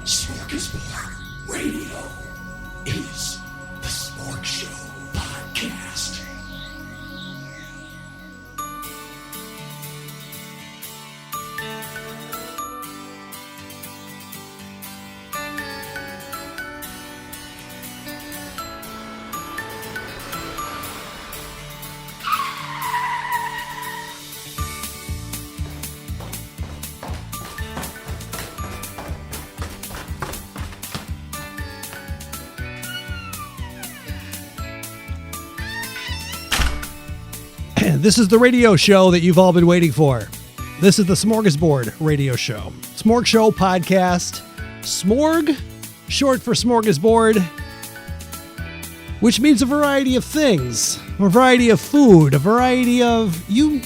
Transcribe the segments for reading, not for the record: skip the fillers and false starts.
Smorgasbord Radio is the SmorgShow Podcast. This is the radio show that you've all been waiting for. This is the Smorgasbord Radio Show. SmorgShow Podcast. Smorg, short for smorgasbord, which means a variety of things, a variety of food, a variety of, you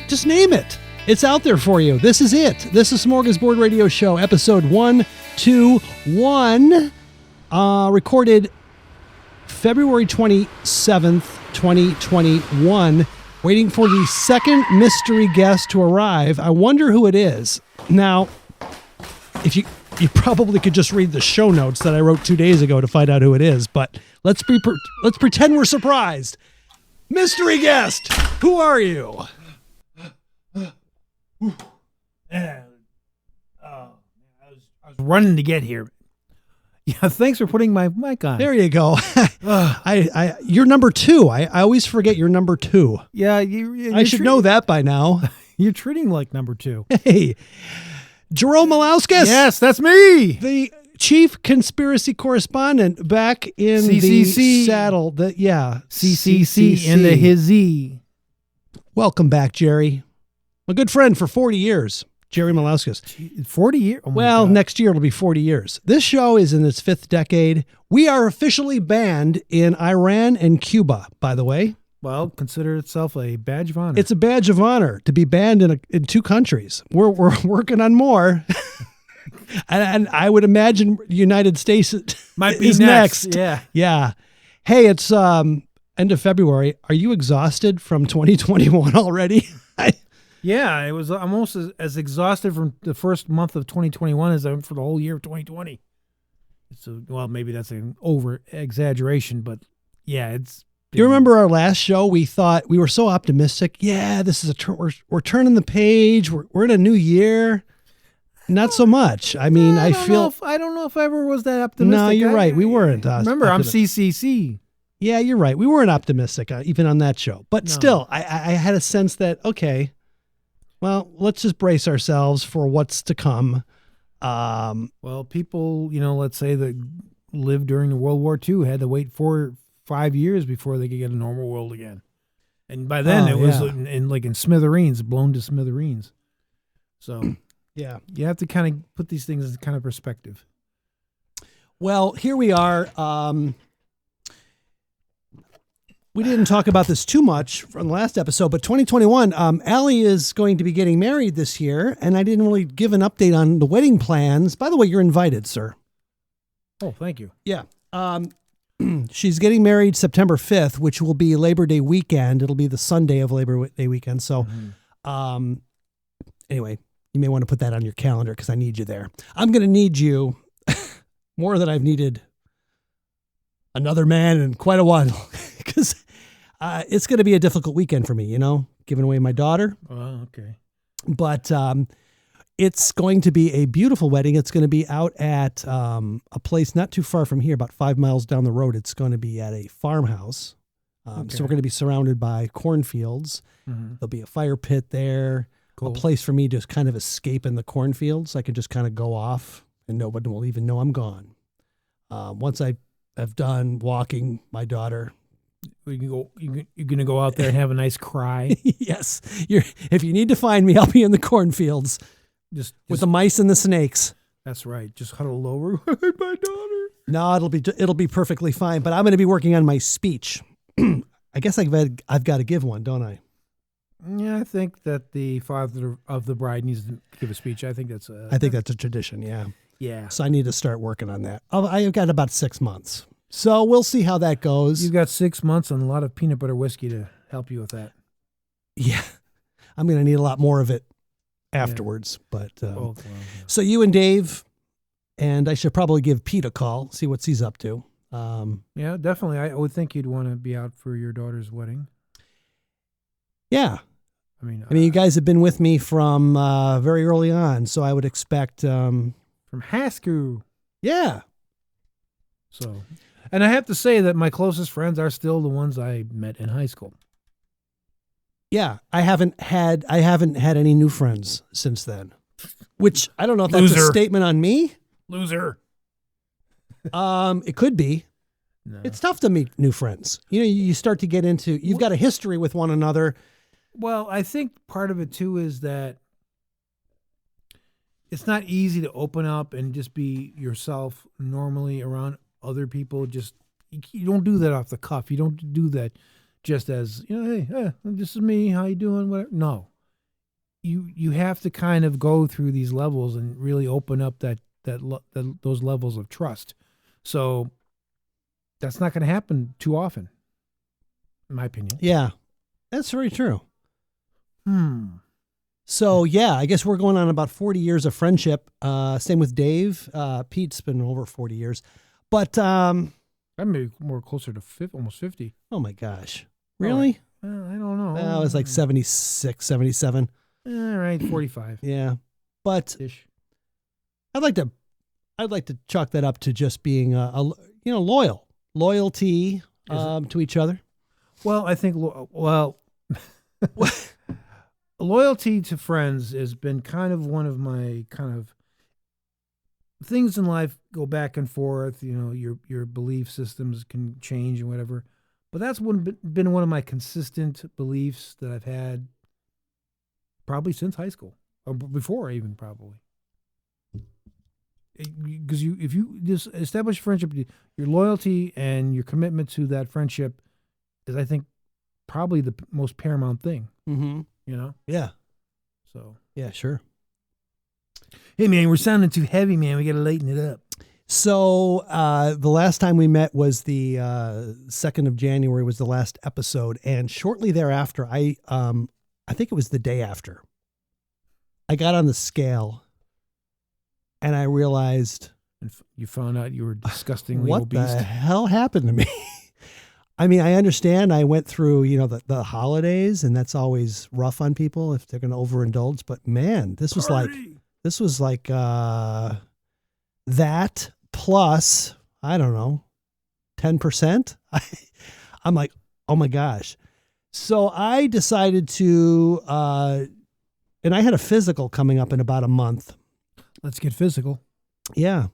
just name it. It's out there for you. This is it. This is Smorgasbord Radio Show, episode 121, recorded February 27th, 2021. Waiting for the second mystery guest to arrive. I wonder who it is. Now, if you probably could just read the show notes that I wrote 2 days ago to find out who it is, but let's pretend we're surprised. Mystery guest, who are you? I was running to get here. Yeah, thanks for putting my mic on. There you go. You're number two. I always forget you're number two. Yeah, I should know that by now. You're treating like number two. Hey, Jerry Malauskas. Yes, that's me. The chief conspiracy correspondent back in CCC. the saddle. CCC in the hizzy. Welcome back, Jerry. A good friend for 40 years. Jerry Malauskas. 40 years? Oh well, God. Next year it'll be 40 years. This show is in its fifth decade. We are officially banned in Iran and Cuba, by the way. Well, consider itself a badge of honor. It's a badge of honor to be banned in two countries. We're working on more. and I would imagine the United States might be is next. Yeah. Yeah. Hey, it's end of February. Are you exhausted from 2021 already? Yeah, it was almost as exhausted from the first month of 2021 as I am for the whole year of 2020. So, well, maybe that's an over-exaggeration, but yeah, it's... Do you remember our last show? We thought, we were so optimistic. Yeah, this is we're turning the page. We're in a new year. Not so much. I mean, I don't know if I ever was that optimistic. No, you're right. We weren't. Remember, I'm CCC. Yeah, you're right. We weren't optimistic, even on that show. But still, I had a sense that, okay, well, let's just brace ourselves for what's to come. Well, people, let's say that lived during the World War II had to wait 4 or 5 years before they could get a normal world again. And by then it was in smithereens, blown to smithereens. So, yeah, you have to kind of put these things in kind of perspective. Well, here we are. We didn't talk about this too much from the last episode, but 2021, Allie is going to be getting married this year, and I didn't really give an update on the wedding plans. By the way, you're invited, sir. Oh, thank you. Yeah. She's getting married September 5th, which will be Labor Day weekend. It'll be the Sunday of Labor Day weekend. So, anyway, you may want to put that on your calendar because I need you there. I'm going to need you more than I've needed another man in quite a while because it's going to be a difficult weekend for me, giving away my daughter. Oh, okay. But it's going to be a beautiful wedding. It's going to be out at a place not too far from here, about 5 miles down the road. It's going to be at a farmhouse. Okay. So we're going to be surrounded by cornfields. Mm-hmm. There'll be a fire pit there, Cool. a place for me to kind of escape in the cornfields. I can just kind of go off and nobody will even know I'm gone. Once I have done walking my daughter. You're going to go out there and have a nice cry. Yes. If you need to find me, I'll be in the cornfields Just with the mice and the snakes. That's right. Just huddle over. My daughter. No, it'll be perfectly fine, but I'm going to be working on my speech. I guess I've got to give one, don't I? Yeah, I think that the father of the bride needs to give a speech. I think that's a tradition, yeah. Yeah. So I need to start working on that. I've got about 6 months. So we'll see how that goes. You've got 6 months and a lot of peanut butter whiskey to help you with that. Yeah. I'm going to need a lot more of it afterwards. Yeah. But so you and Dave And I should probably give Pete a call, see what he's up to. Yeah, definitely. I would think you'd want to be out for your daughter's wedding. Yeah. I mean, you guys have been with me from very early on, so I would expect... from high school. Yeah. So, and I have to say that my closest friends are still the ones I met in high school. Yeah, I haven't had any new friends since then, which I don't know if that's a statement on me. Loser. It could be. No. It's tough to meet new friends. You start to get into, you've got a history with one another. Well, I think part of it too is that it's not easy to open up and just be yourself normally around other people. Just, you don't do that off the cuff. You don't do that just as, hey, this is me. How you doing? Whatever. No, you have to kind of go through these levels and really open up those levels of trust. So that's not going to happen too often, in my opinion. Yeah, that's very true. So, yeah, I guess we're going on about 40 years of friendship. Same with Dave. Pete's been over 40 years. But I'm maybe more closer to almost 50. Oh, my gosh. Really? I don't know. I was like 76, 77. All right, 45. Yeah. But Ish. I'd like to chalk that up to just being loyalty to each other. Well, I think loyalty to friends has been kind of one of my kind of things in life. Go back and forth. Your belief systems can change and whatever. But that's been one of my consistent beliefs that I've had probably since high school, or before even probably. Because if you just establish a friendship, your loyalty and your commitment to that friendship is, I think, probably the most paramount thing. Mm-hmm. Yeah. So. Yeah, sure. Hey, man, we're sounding too heavy, man. We got to lighten it up. So the last time we met was the 2nd of January was the last episode. And shortly thereafter, I think it was the day after, I got on the scale and I realized. And you found out you were disgustingly obese. What the hell happened to me? I mean, I understand I went through, the holidays, and that's always rough on people if they're going to overindulge. But man, this was like that plus, I don't know, 10%. I'm like, oh my gosh. So I decided to, and I had a physical coming up in about a month. Let's get physical. Yeah.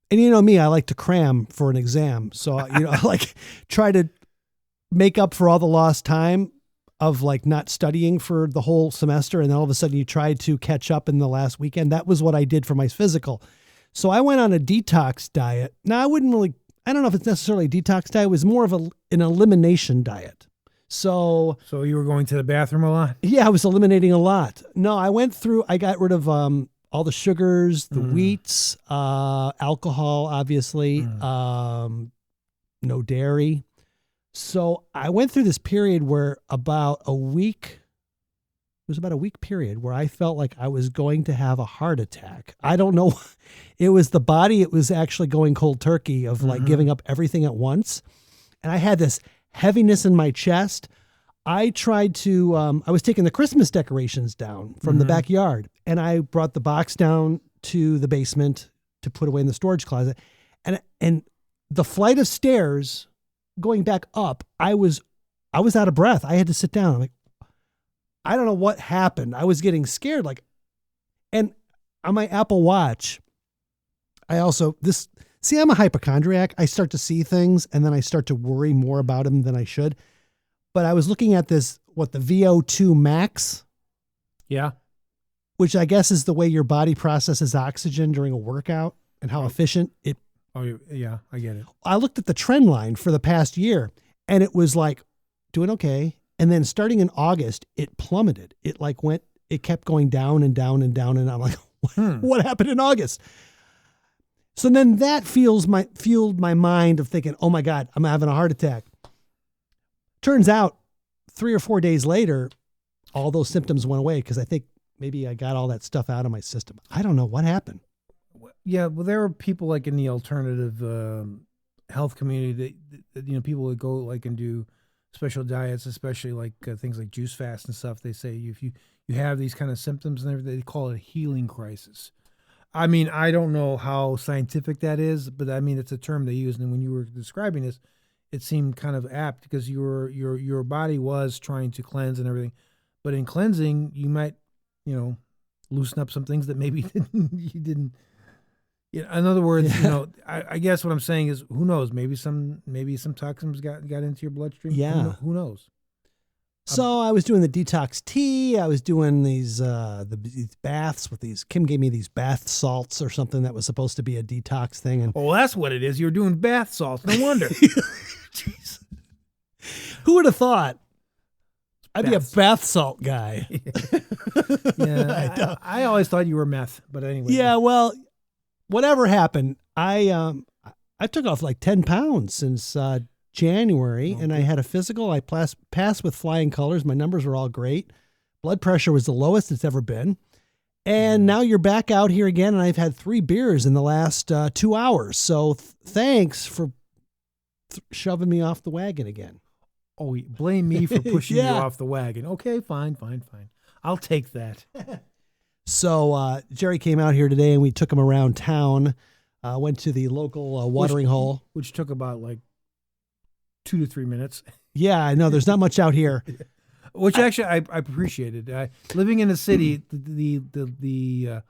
And me, I like to cram for an exam. So, I like try to make up for all the lost time of like not studying for the whole semester. And then all of a sudden you try to catch up in the last weekend. That was what I did for my physical. So I went on a detox diet. Now I don't know if it's necessarily a detox diet. It was more of an elimination diet. So you were going to the bathroom a lot? Yeah, I was eliminating a lot. No, I got rid of, all the sugars, the wheats, alcohol, obviously, no dairy. So I went through this period where it was about a week period where I felt like I was going to have a heart attack. I don't know. It was the body. It was actually going cold turkey of like giving up everything at once. And I had this heaviness in my chest. I tried to, I was taking the Christmas decorations down from the backyard, and I brought the box down to the basement to put away in the storage closet. And the flight of stairs going back up, I was out of breath. I had to sit down. I'm like, I don't know what happened. I was getting scared. And on my Apple Watch, I'm a hypochondriac. I start to see things and then I start to worry more about them than I should. But I was looking at the VO2 max. Yeah. Which I guess is the way your body processes oxygen during a workout and how efficient it. Oh, yeah, I get it. I looked at the trend line for the past year and it was like doing okay. And then starting in August, it plummeted. It kept going down and down and down. And I'm like, what happened in August? So then that fueled my mind of thinking, oh my God, I'm having a heart attack. Turns out 3 or 4 days later, all those symptoms went away because I think maybe I got all that stuff out of my system. I don't know what happened. Yeah, well, there are people like in the alternative health community that people would go like and do special diets, especially like things like juice fast and stuff. They say if you have these kind of symptoms and everything, they call it a healing crisis. I mean, I don't know how scientific that is, but I mean, it's a term they use. And when you were describing this, it seemed kind of apt because your body was trying to cleanse and everything. But in cleansing, you might, loosen up some things that maybe you didn't. In other words, I guess what I'm saying is, who knows? Maybe some toxins got into your bloodstream. Yeah, who knows? So I was doing the detox tea. I was doing these baths with these. Kim gave me these bath salts or something that was supposed to be a detox thing. And that's what it is. You're doing bath salts. No wonder. Jeez. Who would have thought? I'd be a bath salt guy. Yeah, I always thought you were meth, but anyway. Yeah, well, whatever happened, I took off like 10 pounds since January, and I had a physical. I passed with flying colors. My numbers were all great. Blood pressure was the lowest it's ever been. And now you're back out here again, and I've had 3 beers in the last 2 hours. So thanks for shoving me off the wagon again. Oh, blame me for pushing you off the wagon. Okay, fine. I'll take that. So Jerry came out here today, and we took him around town. Went to the local watering hole. Which took about like 2 to 3 minutes. Yeah, I know. There's not much out here. Which actually I appreciated. Living in the city, the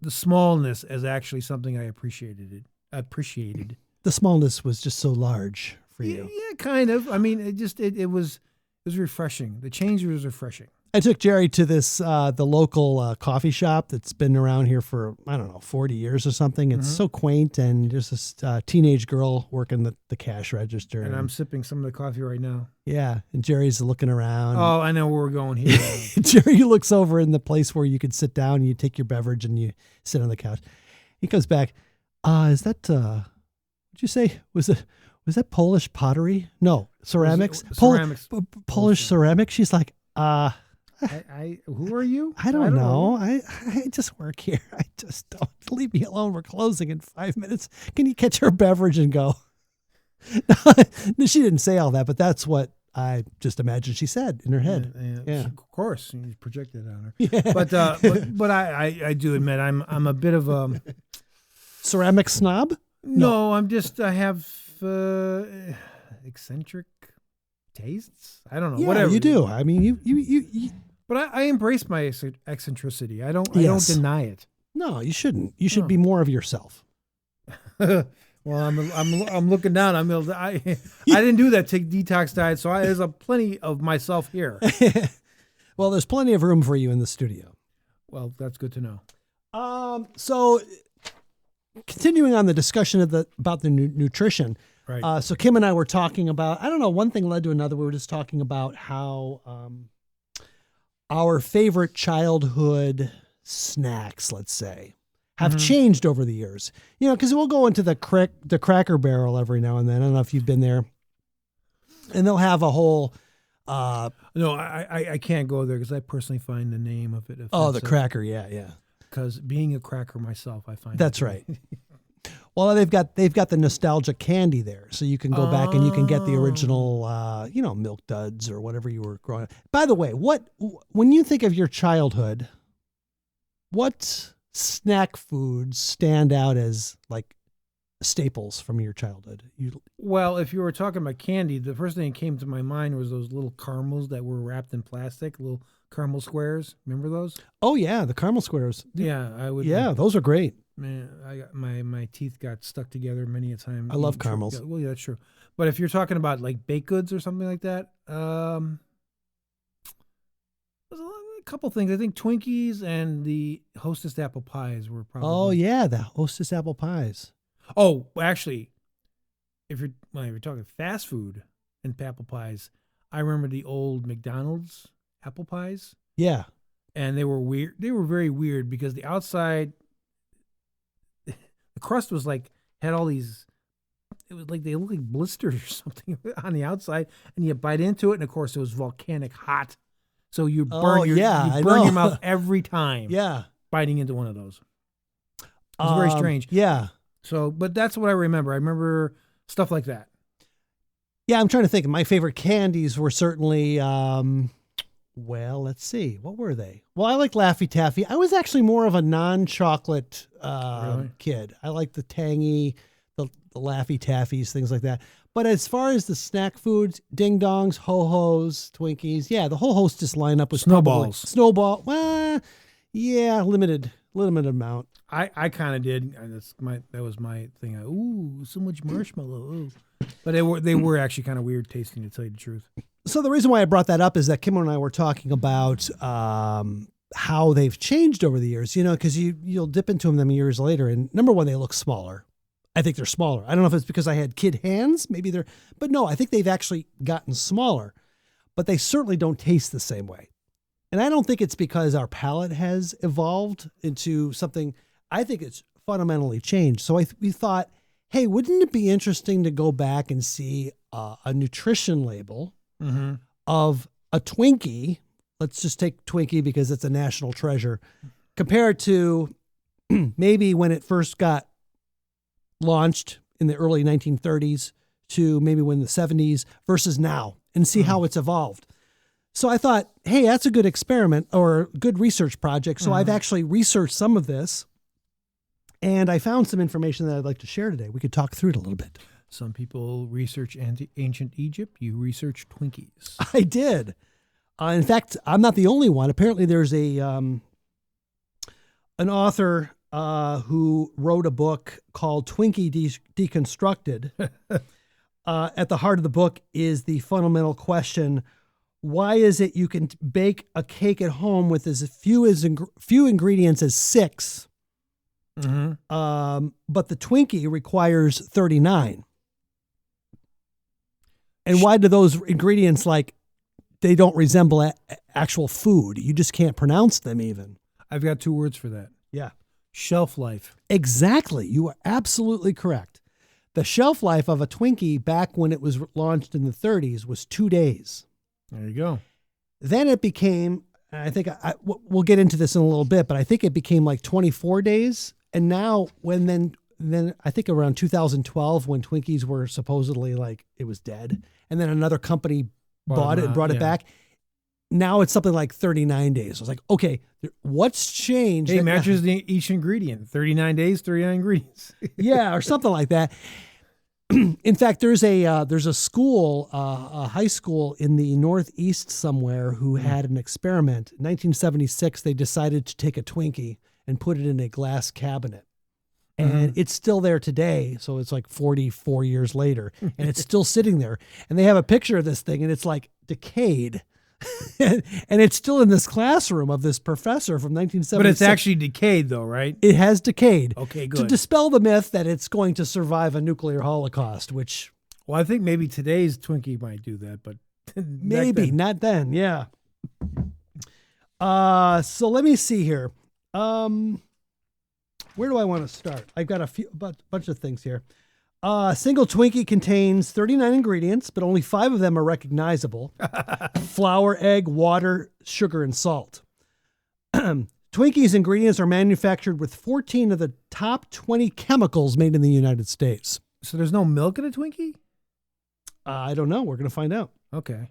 smallness is actually something I appreciated. The smallness was just so large for you. Yeah, kind of. I mean, it was refreshing. The change was refreshing. I took Jerry to this the local coffee shop that's been around here for, 40 years or something. It's so quaint, and there's this teenage girl working the cash register. And I'm sipping some of the coffee right now. Yeah, and Jerry's looking around. Oh, I know where we're going here. Jerry looks over in the place where you could sit down, and you take your beverage, and you sit on the couch. He comes back. Is that, what'd you say? Was that Polish pottery? No, ceramics. Ceramics. Polish ceramics. She's like, who are you? I don't know. I just work here. I just don't. Leave me alone. We're closing in 5 minutes. Can you catch her beverage and go? No, she didn't say all that, but that's what I just imagined she said in her head. Yeah. Of course, you projected it on her. Yeah. But I do admit I'm a bit of a ceramic snob. No, I have eccentric tastes. I don't know. Yeah, whatever you do. I mean, you. But I embrace my eccentricity. I don't deny it. No, you shouldn't. You should be more of yourself. Well, I'm looking down. I didn't do that detox diet, so there's plenty of myself here. Well, there's plenty of room for you in the studio. Well, that's good to know. So continuing on the discussion about the nutrition. Right. So Kim and I were talking about, I don't know, one thing led to another. We were just talking about how our favorite childhood snacks, let's say, have changed over the years. Because we'll go into the Cracker Barrel every now and then. I don't know if you've been there. And they'll have a whole... no, I can't go there because I personally find the name of it offensive. Oh, the Cracker, yeah. Because being a cracker myself, I find that's right. Well, they've got the nostalgia candy there, so you can go back and you can get the original, Milk Duds or whatever you were growing up. By the way, when you think of your childhood, what snack foods stand out as like staples from your childhood? Well, if you were talking about candy, the first thing that came to my mind was those little caramels that were wrapped in plastic, little caramel squares. Remember those? Oh yeah, the caramel squares. Yeah, I would. Yeah, those are great. Man, my teeth got stuck together many a time. I love caramels. Well, yeah, that's true. But if you're talking about like baked goods or something like that, there's a couple things. I think Twinkies and the Hostess apple pies were probably. Oh yeah, the Hostess apple pies. Oh, actually, if you're talking fast food and apple pies, I remember the old McDonald's apple pies. Yeah, and they were weird. They were very weird because the outside. The crust was had all these, it was like they looked like blisters or something on the outside, and you bite into it, and of course it was volcanic hot. So you burn your mouth every time. Yeah. Biting into one of those. It was very strange. Yeah. So, but that's what I remember. I remember stuff like that. Yeah, I'm trying to think. My favorite candies were certainly, well, let's see. What were they? Well, I like Laffy Taffy. I was actually more of a non-chocolate kid. I like the tangy, the Laffy Taffies, things like that. But as far as the snack foods, Ding Dongs, Ho-Hos, Twinkies, yeah, the whole Hostess lineup was Snowballs. Snowball. Well, yeah, limited amount. I kind of did. That was my thing. Ooh, so much marshmallow. Ooh. But they were actually kind of weird tasting, to tell you the truth. So the reason why I brought that up is that Kim and I were talking about how they've changed over the years, because you'll dip into them years later. And number one, they look smaller. I think they're smaller. I don't know if it's because I had kid hands. Maybe but no, I think they've actually gotten smaller. But they certainly don't taste the same way. And I don't think it's because our palate has evolved into something. I think it's fundamentally changed. So we thought, hey, wouldn't it be interesting to go back and see a nutrition label of a Twinkie? Let's just take Twinkie because it's a national treasure, compared to maybe when it first got launched in the early 1930s to maybe when the 70s versus now, and see how it's evolved. So I thought, hey, that's a good experiment or good research project. So I've actually researched some of this, and I found some information that I'd like to share today. We could talk through it a little bit. Some people research ancient Egypt. You research Twinkies. I did. In fact, I'm not the only one. Apparently there's an author who wrote a book called Twinkie Deconstructed. At the heart of the book is the fundamental question: why is it you can bake a cake at home with as few ingredients as 6, but the Twinkie requires 39? And why do those ingredients, they don't resemble actual food? You just can't pronounce them even. I've got 2 words for that. Yeah. Shelf life. Exactly. You are absolutely correct. The shelf life of a Twinkie back when it was launched in the 30s was 2 days. There you go. Then it became, I think we'll get into this in a little bit, but I think it became 24 days. And now then I think around 2012, when Twinkies were supposedly it was dead, and then another company bought it and brought it back. Now it's something like 39 days. I was like, okay, what's changed? Hey, matches each ingredient. 39 days, 39 ingredients. Yeah, or something like that. In fact, there's a school, a high school in the Northeast somewhere who had an experiment. In 1976, they decided to take a Twinkie and put it in a glass cabinet. And it's still there today. So it's 44 years later, and it's still sitting there. And they have a picture of this thing, and it's decayed. And it's still in this classroom of this professor from 1976. But it's actually decayed, though, right? It has decayed. Okay, good. To dispel the myth that it's going to survive a nuclear holocaust, which... Well, I think maybe today's Twinkie might do that, but... maybe, not then, yeah. So let me see here. Where do I want to start? I've got a bunch of things here. A single Twinkie contains 39 ingredients, but only 5 of them are recognizable. Flour, egg, water, sugar, and salt. Twinkies ingredients are manufactured with 14 of the top 20 chemicals made in the United States. So there's no milk in a Twinkie? I don't know. We're going to find out. Okay.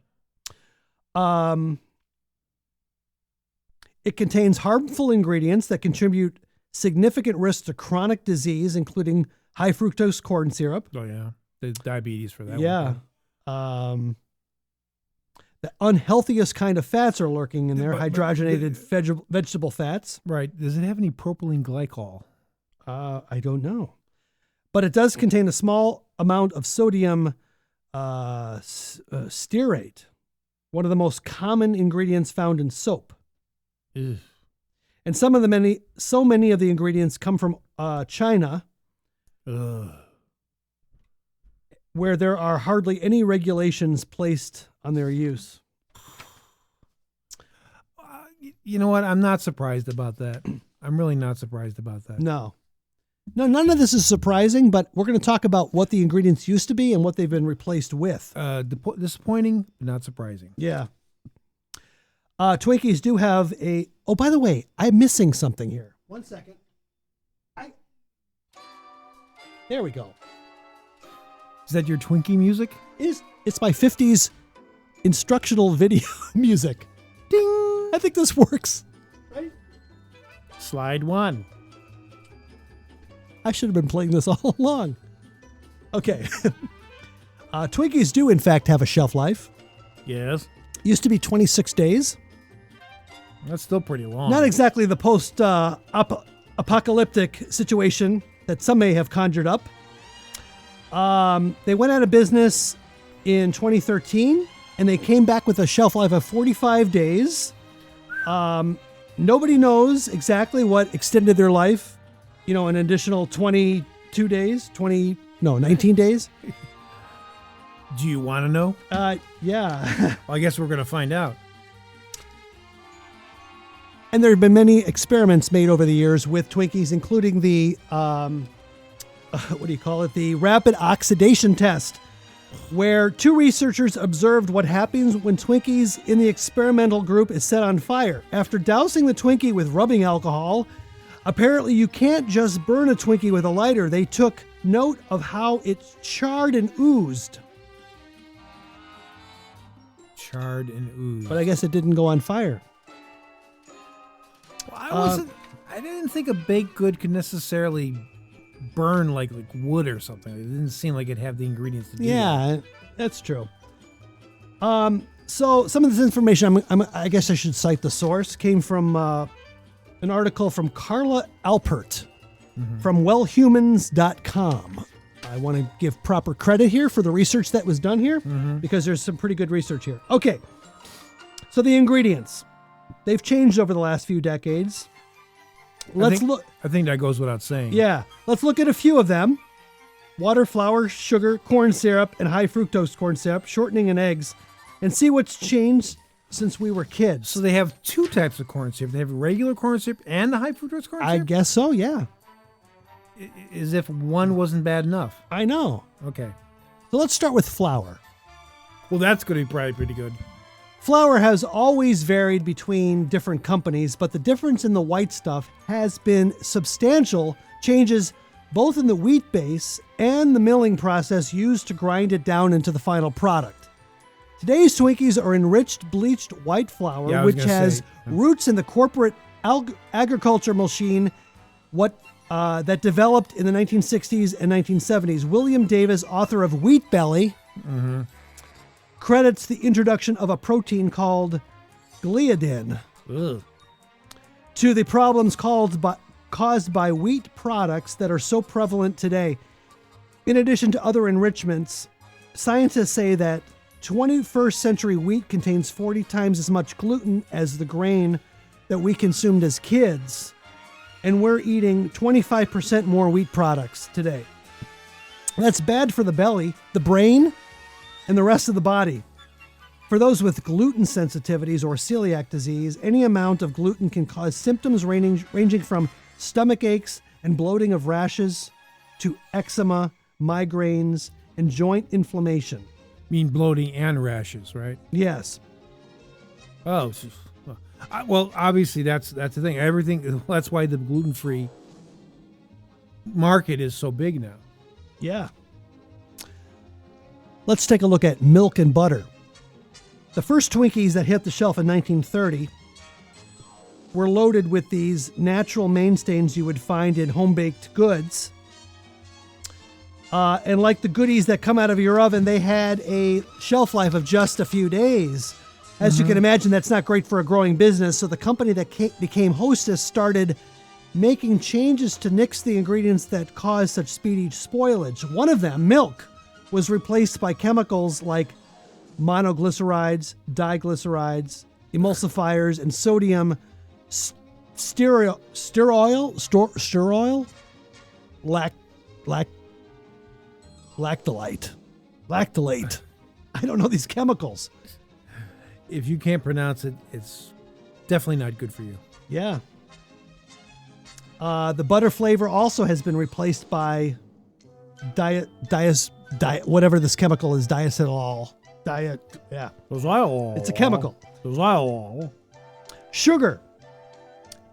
It contains harmful ingredients that contribute significant risks to chronic disease, including high fructose corn syrup. Oh, yeah. There's diabetes for that one. Yeah. The unhealthiest kind of fats are lurking in there, hydrogenated vegetable fats. Right. Does it have any propylene glycol? I don't know. But it does contain a small amount of sodium stearate, one of the most common ingredients found in soap. Ugh. And so many of the ingredients come from China, where there are hardly any regulations placed on their use. You know what? I'm not surprised about that. I'm really not surprised about that. No, none of this is surprising, but we're going to talk about what the ingredients used to be and what they've been replaced with. Disappointing, not surprising. Yeah. Twinkies do have oh, by the way, I'm missing something here. 1 second. There we go. Is that your Twinkie music? It's my 50s instructional video music. Ding! I think this works. Right? Slide 1. I should have been playing this all along. Okay. Twinkies do, in fact, have a shelf life. Yes. Used to be 26 days. That's still pretty long. Not exactly the post-apocalyptic situation that some may have conjured up. They went out of business in 2013, and they came back with a shelf life of 45 days. Nobody knows exactly what extended their life. An additional 22 days, 19 days. Do you want to know? Yeah. Well, I guess we're going to find out. And there have been many experiments made over the years with Twinkies, including the, the rapid oxidation test, where 2 researchers observed what happens when Twinkies in the experimental group is set on fire. After dousing the Twinkie with rubbing alcohol, apparently you can't just burn a Twinkie with a lighter. They took note of how it charred and oozed. Charred and oozed. But I guess it didn't go on fire. Well, I didn't think a baked good could necessarily burn like wood or something. It didn't seem like it'd have the ingredients to do that. Yeah, that's true. So some of this information, I guess I should cite the source, came from an article from Carla Alpert from wellhumans.com. I want to give proper credit here for the research that was done here because there's some pretty good research here. Okay, so the ingredients. They've changed over the last few decades. I think that goes without saying. Yeah. Let's look at a few of them. Water, flour, sugar, corn syrup, and high fructose corn syrup, shortening and eggs, and see what's changed since we were kids. So they have 2 types of corn syrup. They have regular corn syrup and the high fructose corn syrup? I guess so, yeah. As if one wasn't bad enough. I know. Okay. So let's start with flour. Well, that's going to be probably pretty good. Flour has always varied between different companies, but the difference in the white stuff has been substantial changes both in the wheat base and the milling process used to grind it down into the final product. Today's Twinkies are enriched bleached white flour, which has roots in the corporate agriculture machine that developed in the 1960s and 1970s. William Davis, author of Wheat Belly, credits the introduction of a protein called gliadin to the problems caused by wheat products that are so prevalent today. In addition to other enrichments, scientists say that 21st century wheat contains 40 times as much gluten as the grain that we consumed as kids, and we're eating 25% more wheat products today. That's bad for the belly, the brain, and the rest of the body. For those with gluten sensitivities or celiac disease, any amount of gluten can cause symptoms ranging from stomach aches and bloating of rashes to eczema, migraines, and joint inflammation. You mean bloating and rashes, right? Yes. Oh, well, obviously that's the thing. Everything. That's why the gluten-free market is so big now. Yeah. Let's take a look at milk and butter. The first Twinkies that hit the shelf in 1930 were loaded with these natural mainstays you would find in home-baked goods. And like the goodies that come out of your oven, they had a shelf life of just a few days. As you can imagine, that's not great for a growing business. So the company that became Hostess started making changes to nix the ingredients that cause such speedy spoilage. One of them, milk, was replaced by chemicals like monoglycerides, diglycerides, emulsifiers, and sodium sterol, lactolate. I don't know these chemicals. If you can't pronounce it, it's definitely not good for you. Yeah. The butter flavor also has been replaced by whatever this chemical is, diacetyl. It's a chemical. Sugar.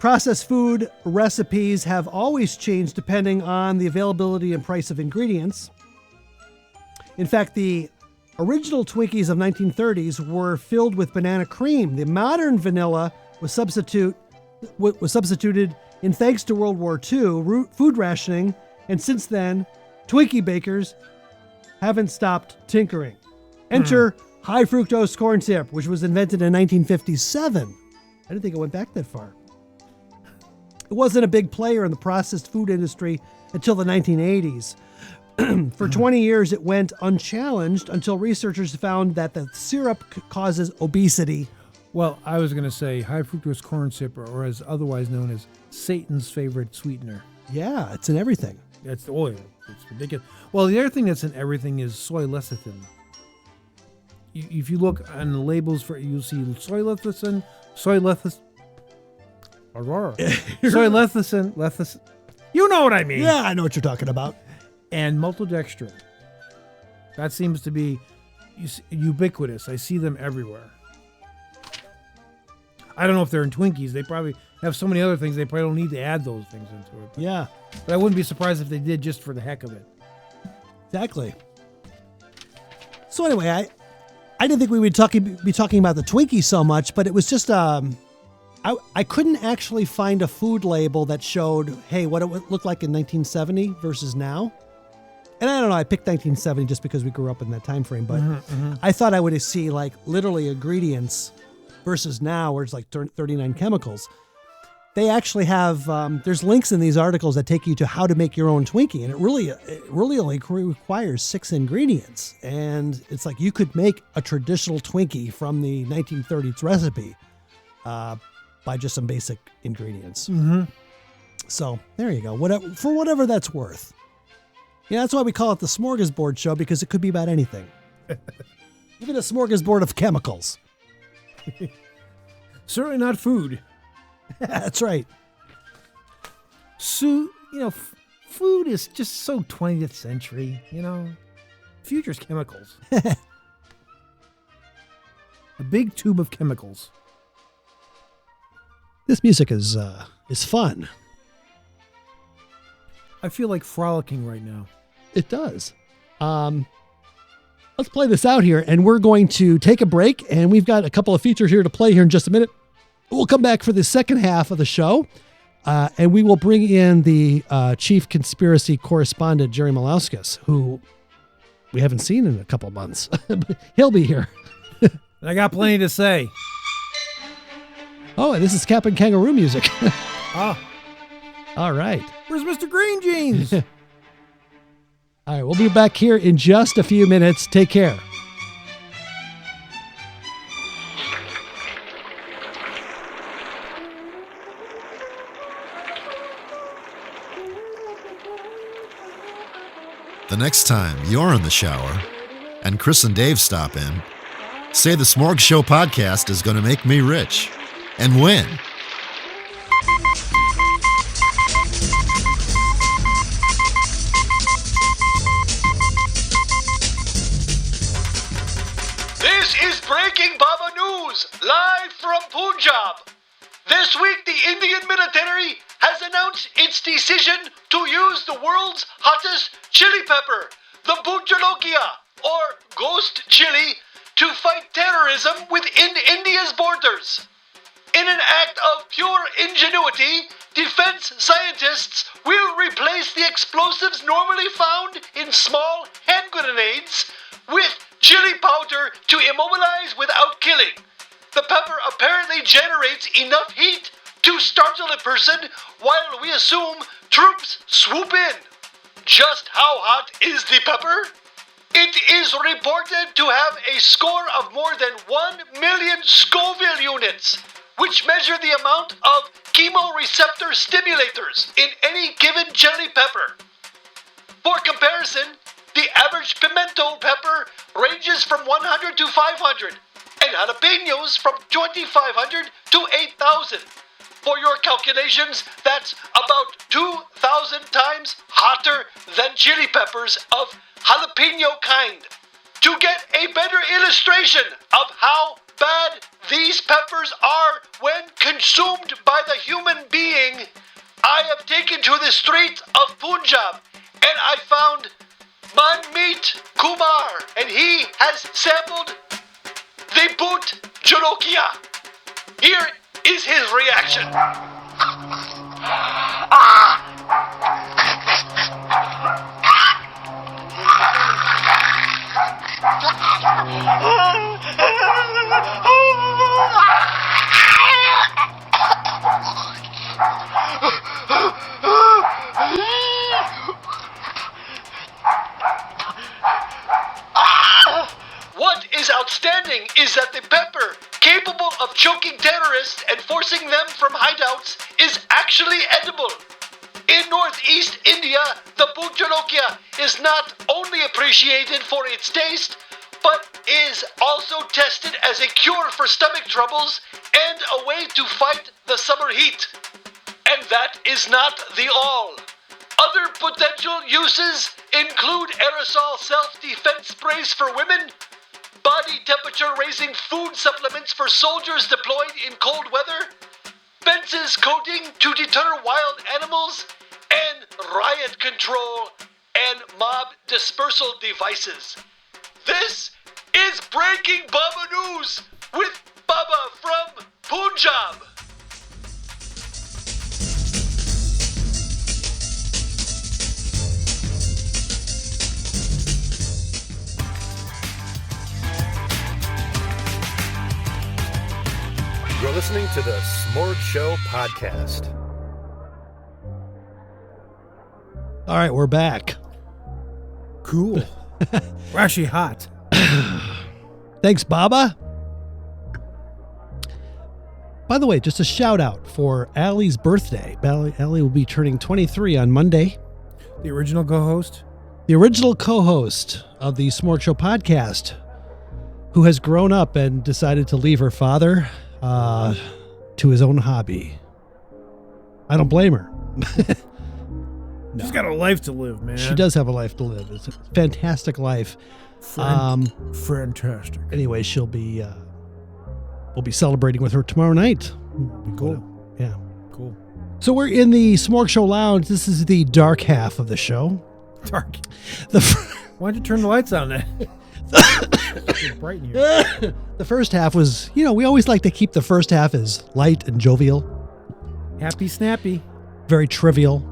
Processed food recipes have always changed depending on the availability and price of ingredients. In fact, the original Twinkies of 1930s were filled with banana cream. The modern vanilla was substituted in thanks to World War II, food rationing, and since then, Twinkie bakers haven't stopped tinkering. Enter high fructose corn syrup, which was invented in 1957. I didn't think it went back that far. It wasn't a big player in the processed food industry until the 1980s. For 20 years, it went unchallenged until researchers found that the syrup causes obesity. Well, I was going to say high fructose corn syrup, or as otherwise known as Satan's favorite sweetener. Yeah, it's in everything. That's the oil. It's ridiculous. Well, the other thing that's in everything is soy lecithin. If you look on the labels for, you'll see soy lecithin. You know what I mean. Yeah, I know what you're talking about. And maltodextrin. That seems to be ubiquitous. I see them everywhere. I don't know if they're in Twinkies. They probably have so many other things, they probably don't need to add those things into it. Yeah. But I wouldn't be surprised if they did just for the heck of it. Exactly. So anyway, I didn't think we would be talking about the Twinkie so much, but it was just I couldn't actually find a food label that showed, hey, what it would look like in 1970 versus now. And I don't know, I picked 1970 just because we grew up in that time frame, but I thought I would see like literally ingredients versus now where it's like 39 chemicals. They actually have, there's links in these articles that take you to how to make your own Twinkie. And it really only requires 6 ingredients. And it's like you could make a traditional Twinkie from the 1930s recipe by just some basic ingredients. Mm-hmm. So there you go. For whatever that's worth. Yeah, that's why we call it the Smorgasbord Show, because it could be about anything. Even a smorgasbord of chemicals. Certainly not food. That's right. So, food is just so 20th century, Future's chemicals. A big tube of chemicals. This music is fun. I feel like frolicking right now. It does. Let's play this out here, and we're going to take a break, and we've got a couple of features here to play here in just a minute. We'll come back for the second half of the show, and we will bring in the chief conspiracy correspondent, Jerry Malauskas, who we haven't seen in a couple of months. He'll be here. I got plenty to say. Oh, and this is Captain Kangaroo music. Oh. All right. Where's Mr. Green Jeans? All right, we'll be back here in just a few minutes. Take care. The next time you're in the shower and Chris and Dave stop in, say the SmorgShow Podcast is going to make me rich. And win. This is Breaking Baba News, live from Punjab. This week, the Indian military has announced its decision to use the world's hottest chili pepper, the Bhut Jolokia, or ghost chili, to fight terrorism within India's borders. In an act of pure ingenuity, defense scientists will replace the explosives normally found in small hand grenades with chili powder to immobilize without killing. The pepper apparently generates enough heat to startle a person while we assume troops swoop in. Just how hot is the pepper? It is reported to have a score of more than 1 million Scoville units, which measure the amount of chemoreceptor stimulators in any given chili pepper. For comparison, the average pimento pepper ranges from 100 to 500, and jalapenos from 2,500 to 8,000. For your calculations, that's about 2,000 times hotter than chili peppers of jalapeno kind. To get a better illustration of how bad these peppers are when consumed by the human being, I have taken to the streets of Punjab and I found Manmeet Kumar, and he has sampled the Bhut Jolokia. Here is his reaction. What is outstanding is that the pepper, capable of choking terrorists and forcing them from hideouts, is actually edible. In northeast India, the Bhut Jolokia is not only appreciated for its taste, but is also tested as a cure for stomach troubles and a way to fight the summer heat. And that is not the all. Other potential uses include aerosol self-defense sprays for women, body temperature raising food supplements for soldiers deployed in cold weather, fences coating to deter wild animals, and riot control and mob dispersal devices. This is Breaking Bubba News with Bubba from Punjab. You're listening to the SmorgShow Podcast. All right, we're back. Cool. We're actually hot. Thanks, Baba. By the way, just a shout out for Allie's birthday. Allie will be turning 23 on Monday. The original co-host? The original co-host of the SmorgShow Podcast, who has grown up and decided to leave her father to his own hobby. I don't blame her. No. She's got a life to live, man. She does have a life to live. It's a fantastic life. Fantastic. Anyway, she'll be we'll be celebrating with her tomorrow night. Cool. Yeah. Cool. So we're in the SmorgShow Lounge. This is the dark half of the show. Dark. Why don't you turn the lights on then? It's bright in here. The first half was, we always like to keep the first half as light and jovial. Happy snappy. Very trivial.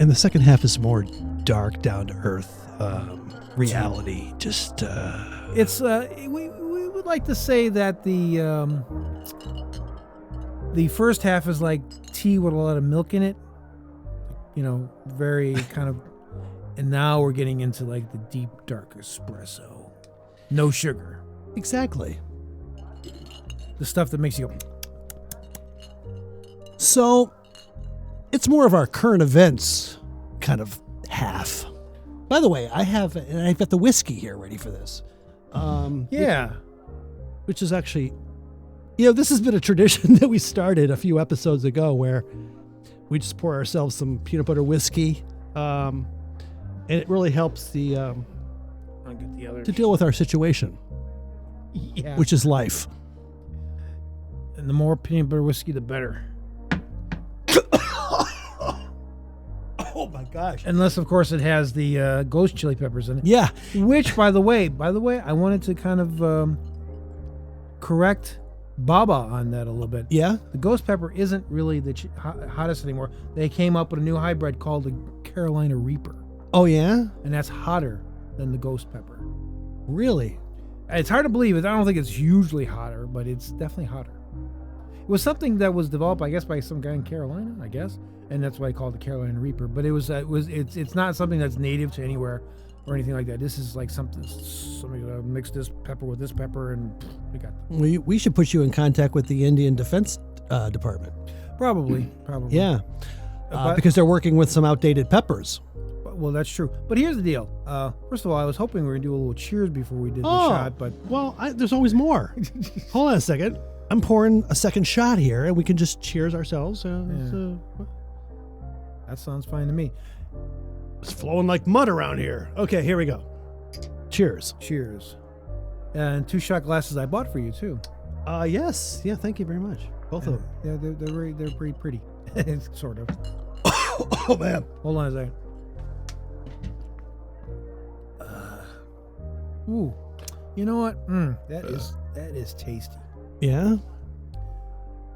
And the second half is more dark, down to earth reality. Just it's we would like to say that the first half is like tea with a lot of milk in it. Very kind of, and now we're getting into like the deep dark espresso. No sugar. Exactly. The stuff that makes you go. So it's more of our current events kind of half. By the way, I've got the whiskey here ready for this. Yeah. Which is actually, this has been a tradition that we started a few episodes ago where we just pour ourselves some peanut butter whiskey. And it really helps to deal with our situation. Yeah. Which is life. And the more peanut butter whiskey, the better. Oh my gosh. Unless, of course, it has the ghost chili peppers in it. Yeah. Which, by the way, I wanted to kind of correct Baba on that a little bit. Yeah? The ghost pepper isn't really the hottest anymore. They came up with a new hybrid called the Carolina Reaper. Oh, yeah? And that's hotter than the ghost pepper. Really? It's hard to believe it. I don't think it's hugely hotter, but it's definitely hotter. It was something that was developed, I guess, by some guy in Carolina, I guess, and that's why I called it the Carolina Reaper. But it's not something that's native to anywhere or anything like that. This is like somebody mixed this pepper with this pepper, and we got. We should put you in contact with the Indian Defense Department. Probably. Yeah, because they're working with some outdated peppers. Well, that's true. But here's the deal. First of all, I was hoping we were going to do a little cheers before we did the shot. But there's always more. Hold on a second. I'm pouring a second shot here, and we can just cheers ourselves. That sounds fine to me. It's flowing like mud around here. Okay, here we go. Cheers. Cheers. And 2 shot glasses I bought for you too. Yes. Yeah, thank you very much. Both of them. Yeah, they're pretty pretty. Sort of. Oh, man. Hold on a second. Ooh. You know what? That is tasty. Yeah?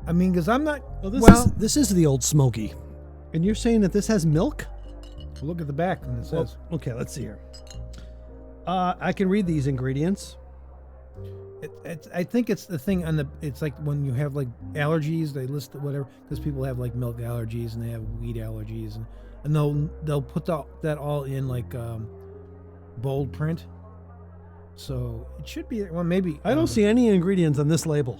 I mean, because I'm not... This is the old Smoky. And you're saying that this has milk? Look at the back when it says. Okay, let's see here. I can read these ingredients. I think it's the thing on the... It's like when you have like allergies, they list whatever, because people have like milk allergies and they have wheat allergies, and they'll put that all in like bold print. So it should be, well, maybe. I don't see any ingredients on this label.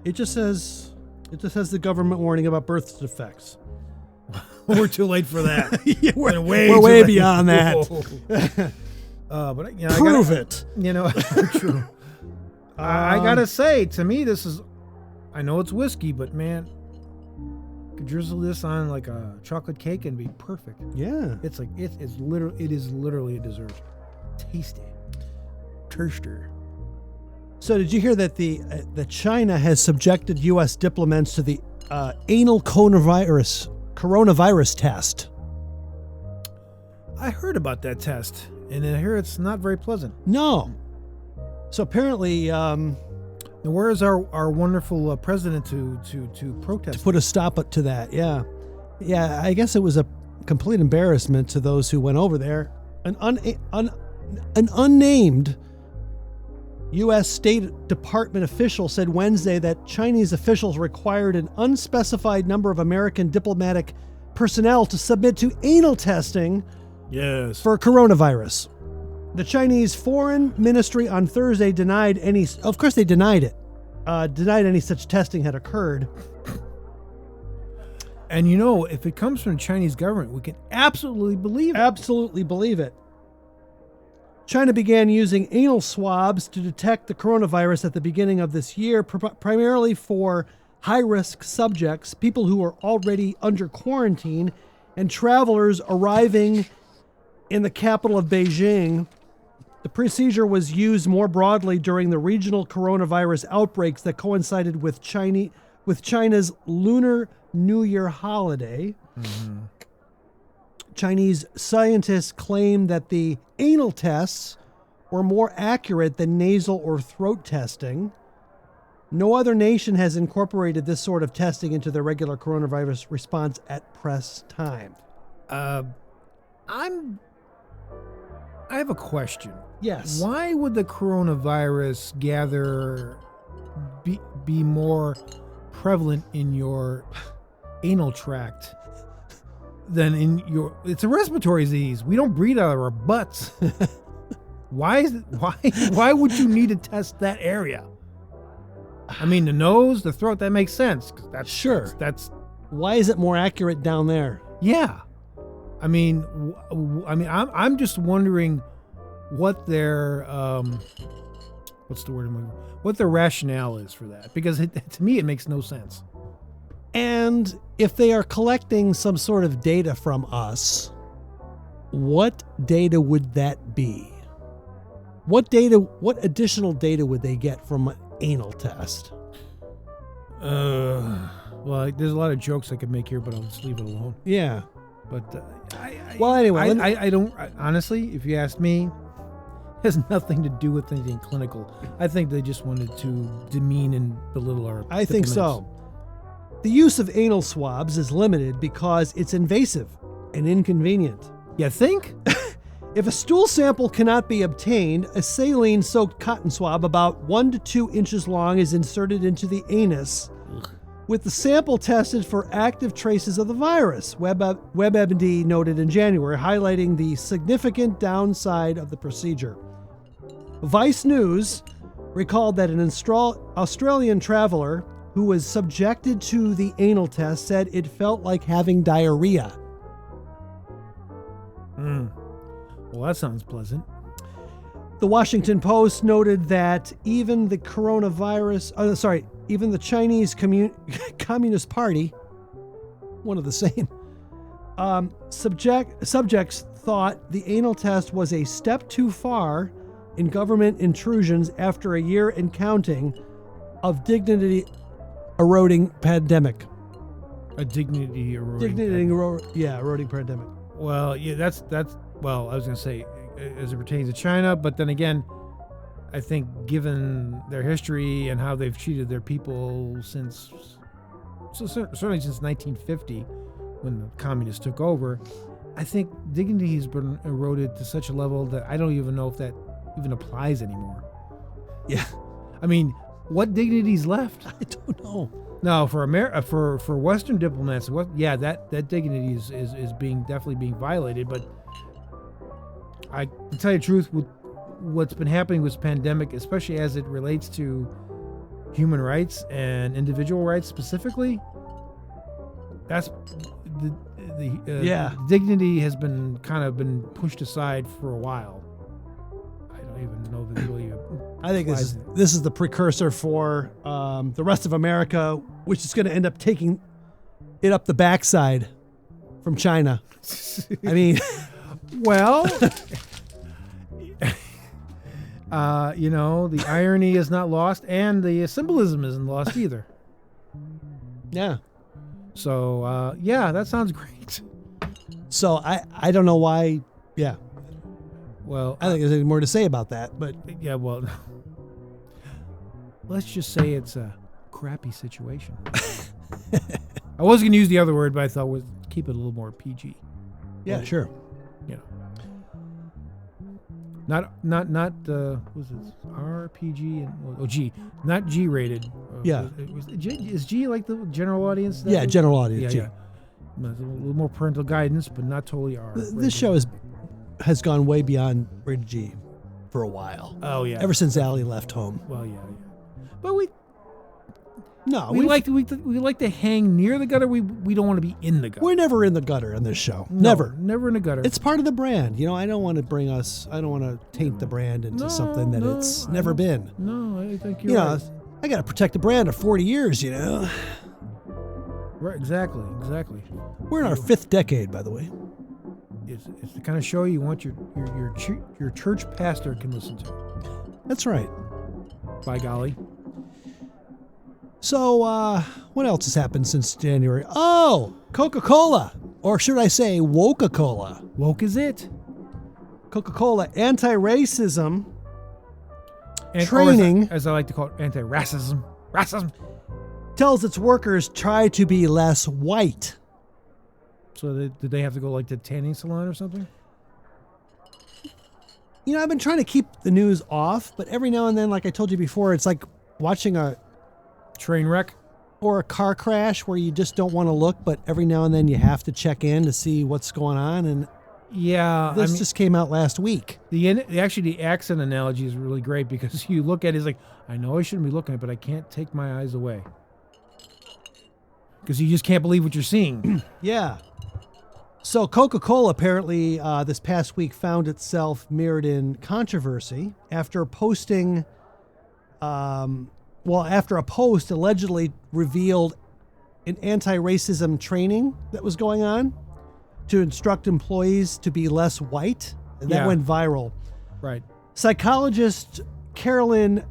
It just says the government warning about birth defects. We're too late for that. Yeah, we're way beyond that. But Prove it. You know, true. I gotta say, to me, this is. I know it's whiskey, but man, could drizzle this on like a chocolate cake and be perfect. Yeah, it's like it is literally a dessert. Tasty. Toaster. So did you hear that that China has subjected U.S. diplomats to the anal coronavirus test? I heard about that test, and I hear it's not very pleasant. No. So apparently, where is our wonderful president to protest? To put a stop to that? Yeah. I guess it was a complete embarrassment to those who went over there. An unnamed U.S. State Department official said Wednesday that Chinese officials required an unspecified number of American diplomatic personnel to submit to anal testing for coronavirus. The Chinese Foreign Ministry on Thursday denied any such testing had occurred. And you know, if it comes from the Chinese government, we can absolutely believe it. Absolutely believe it. China began using anal swabs to detect the coronavirus at the beginning of this year, primarily for high-risk subjects, people who are already under quarantine, and travelers arriving in the capital of Beijing. The procedure was used more broadly during the regional coronavirus outbreaks that coincided with China's Lunar New Year holiday. Mm-hmm. Chinese scientists claim that the anal tests were more accurate than nasal or throat testing. No other nation has incorporated this sort of testing into their regular coronavirus response at press time. I have a question. Yes. Why would the coronavirus be more prevalent in your anal tract than in your... It's a respiratory disease. We don't breathe out of our butts. Why would you need to test that area? I mean, the nose, the throat, that makes sense. That's why is it more accurate down there? Yeah. I'm just wondering what their what their rationale is for that, because to me it makes no sense. And if they are collecting some sort of data from us, what data would that be? What additional data would they get from an anal test? Well, there's a lot of jokes I could make here, but I'll just leave it alone. Yeah. But anyway, I don't honestly, if you ask me, it has nothing to do with anything clinical. I think they just wanted to demean and belittle our I think so. The use of anal swabs is limited because it's invasive and inconvenient. You think? If a stool sample cannot be obtained, a saline-soaked cotton swab about 1 to 2 inches long is inserted into the anus, with the sample tested for active traces of the virus, WebMD noted in January, highlighting the significant downside of the procedure. Vice News recalled that an Australian traveler who was subjected to the anal test said it felt like having diarrhea. Well, that sounds pleasant. The Washington Post noted that even the Chinese Communist Party, one of the same, subjects thought the anal test was a step too far in government intrusions after a year and counting of dignity eroding pandemic. A dignity eroding. Eroding pandemic. Well, yeah, that's well, I was going to say as it pertains to China, but then again, I think given their history and how they've treated their people certainly since 1950, when the communists took over, I think dignity has been eroded to such a level that I don't even know if that even applies anymore. Yeah. I mean, what dignity's left? I don't know. No, for for Western diplomats, that dignity is definitely being violated. But I to tell you the truth, with what's been happening with this pandemic, especially as it relates to human rights and individual rights specifically, that's the dignity has been pushed aside for a while. I don't even know if it really. I think this is the precursor for the rest of America, which is going to end up taking it up the backside from China. I mean, well, the irony is not lost, and the symbolism isn't lost either. Yeah. So, that sounds great. So I don't know why. Yeah. Well, I think there's anything more to say about that, but yeah, well, let's just say it's a crappy situation. I was going to use the other word, but I thought we'd keep it a little more PG. Yeah, well, sure. Not was it RPG and G, not G rated. Yeah. Is G like the general audience? Yeah, general audience. Yeah. A little more parental guidance, but not totally R. This show has gone way beyond rated G for a while. Oh yeah. Ever since Allie left home. Well, yeah. But we like to hang near the gutter. We don't want to be in the gutter. We're never in the gutter on this show. No, never in the gutter. It's part of the brand. I don't want to taint the brand into something that it's never been. No, I think you're right. I got to protect the brand of 40 years, Right, exactly. We're in our 5th decade, by the way. It's the kind of show you want your church pastor can listen to. That's right. By golly. So, what else has happened since January? Oh, Coca-Cola. Or should I say Woka-Cola? Woke is it? Coca-Cola anti-racism and training, as I like to call it, anti-racism. Racism. Tells its workers try to be less white. So did they have to go like to tanning salon or something? I've been trying to keep the news off, but every now and then, like I told you before, it's like watching a train wreck or a car crash where you just don't want to look, but every now and then you have to check in to see what's going on. And this just came out last week. The accent analogy is really great because you look at it, it's like, I know I shouldn't be looking at it, but I can't take my eyes away. Because you just can't believe what you're seeing. Yeah. So Coca-Cola apparently this past week found itself mirrored in controversy after posting, after a post allegedly revealed an anti-racism training that was going on to instruct employees to be less white. And that went viral. Right. Psychologist Carolyn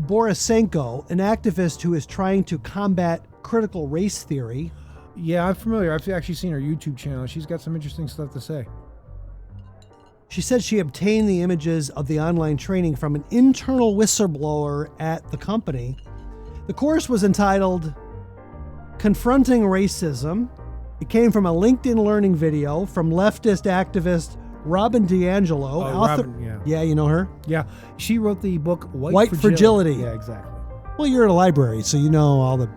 Borisenko, an activist who is trying to combat critical race theory. Yeah, I'm familiar. I've actually seen her YouTube channel. She's got some interesting stuff to say. She said she obtained the images of the online training from an internal whistleblower at the company. The course was entitled Confronting Racism. It came from a LinkedIn learning video from leftist activist Robin DiAngelo. Robin, yeah, you know her? Yeah. She wrote the book White Fragility. Yeah, exactly. Well, you're at a library, so you know all the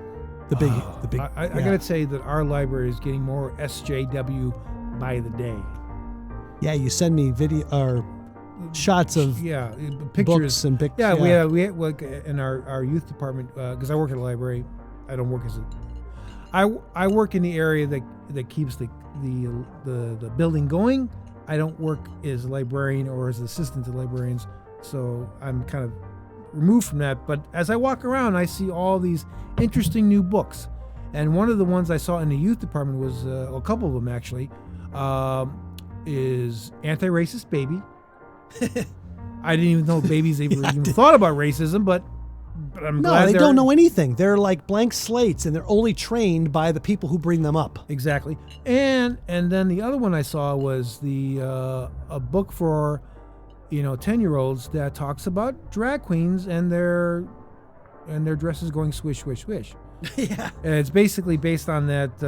big. I got to say that our library is getting more SJW by the day. Yeah, you send me video or shots of pictures books and pictures. Yeah, we had like in our youth department because I work at a library. I don't work I work in the area that keeps the building going. I don't work as a librarian or as an assistant to librarians, so I'm kind of removed from that. But as I walk around, I see all these interesting new books, and one of the ones I saw in the youth department was a couple of them actually. Is Anti-Racist Baby I didn't even know babies even thought about racism, but I'm glad they don't know anything. They're like blank slates, and they're only trained by the people who bring them up. Exactly. And then the other one I saw was a book for 10-year-olds that talks about drag queens and their dresses going swish swish swish. Yeah. And it's basically based on that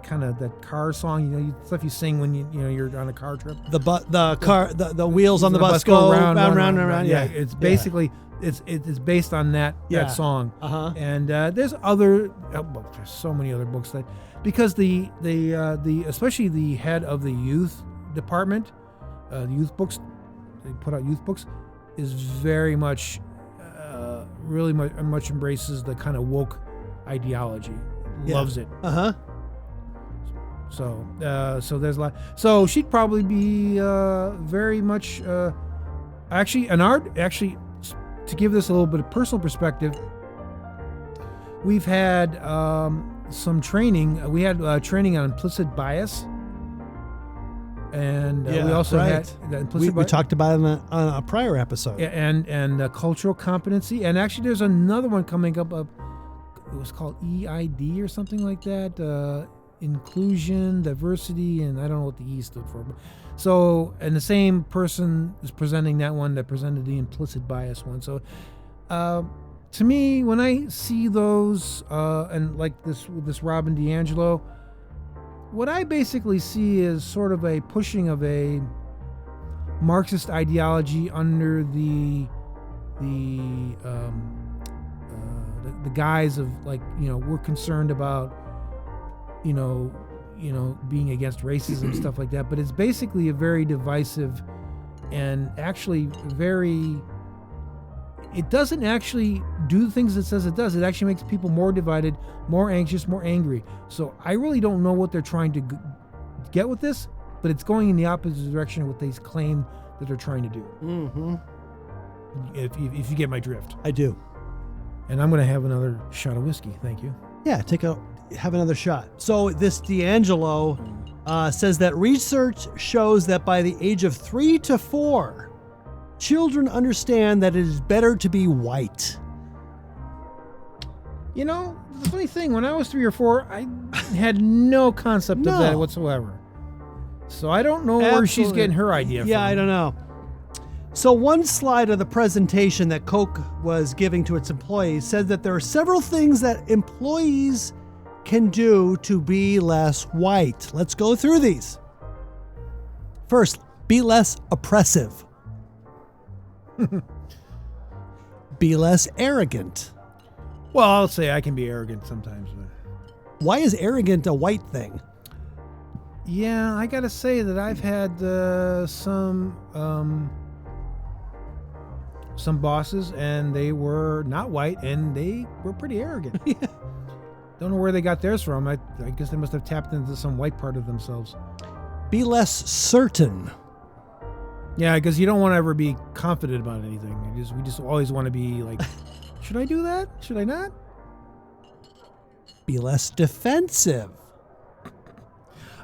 kind of that car song, stuff you sing when you're on a car trip. The wheels on the bus go round. Yeah, it's basically it's based on that song. Uh-huh. And there's there's so many other books that, because the especially the head of the youth department, youth books, they put out youth books, is very much really much embraces the kind of woke ideology. Loves it. Uh-huh. So there's a lot. So she'd probably be very much actually to give this a little bit of personal perspective. We've had some training. We had training on implicit bias. And we also had the implicit we talked about it on a prior episode. And cultural competency. And actually, there's another one coming up. It was called EID or something like that. Inclusion, diversity, and I don't know what the E stood for. So, and the same person is presenting that one that presented the implicit bias one. So, to me, when I see those, and like this Robin DiAngelo, what I basically see is sort of a pushing of a Marxist ideology under the guise of, like, we're concerned about being against racism, stuff like that. But it's basically a very divisive and actually it doesn't actually do the things it says it does. It actually makes people more divided, more anxious, more angry. So I really don't know what they're trying to get with this, but it's going in the opposite direction of what they claim that they're trying to do. Mm-hmm. If you get my drift. I do. And I'm going to have another shot of whiskey. Thank you. Yeah, have another shot. So this DiAngelo says that research shows that by the age of 3 to 4, children understand that it is better to be white. The funny thing, when I was 3 or 4, I had no concept of that whatsoever. So I don't know where she's getting her idea from. Yeah, I don't know. So one slide of the presentation that Coke was giving to its employees said that there are several things that employees can do to be less white. Let's go through these. First, be less oppressive. Be less arrogant. Well, I'll say I can be arrogant sometimes. But why is arrogant a white thing? Yeah, I gotta say that I've had some bosses, and they were not white, and they were pretty arrogant. Yeah. Don't know where they got theirs from. I guess they must have tapped into some white part of themselves. Be less certain. Yeah, because you don't want to ever be confident about anything. We just always want to be like, should I do that? Should I not? Be less defensive.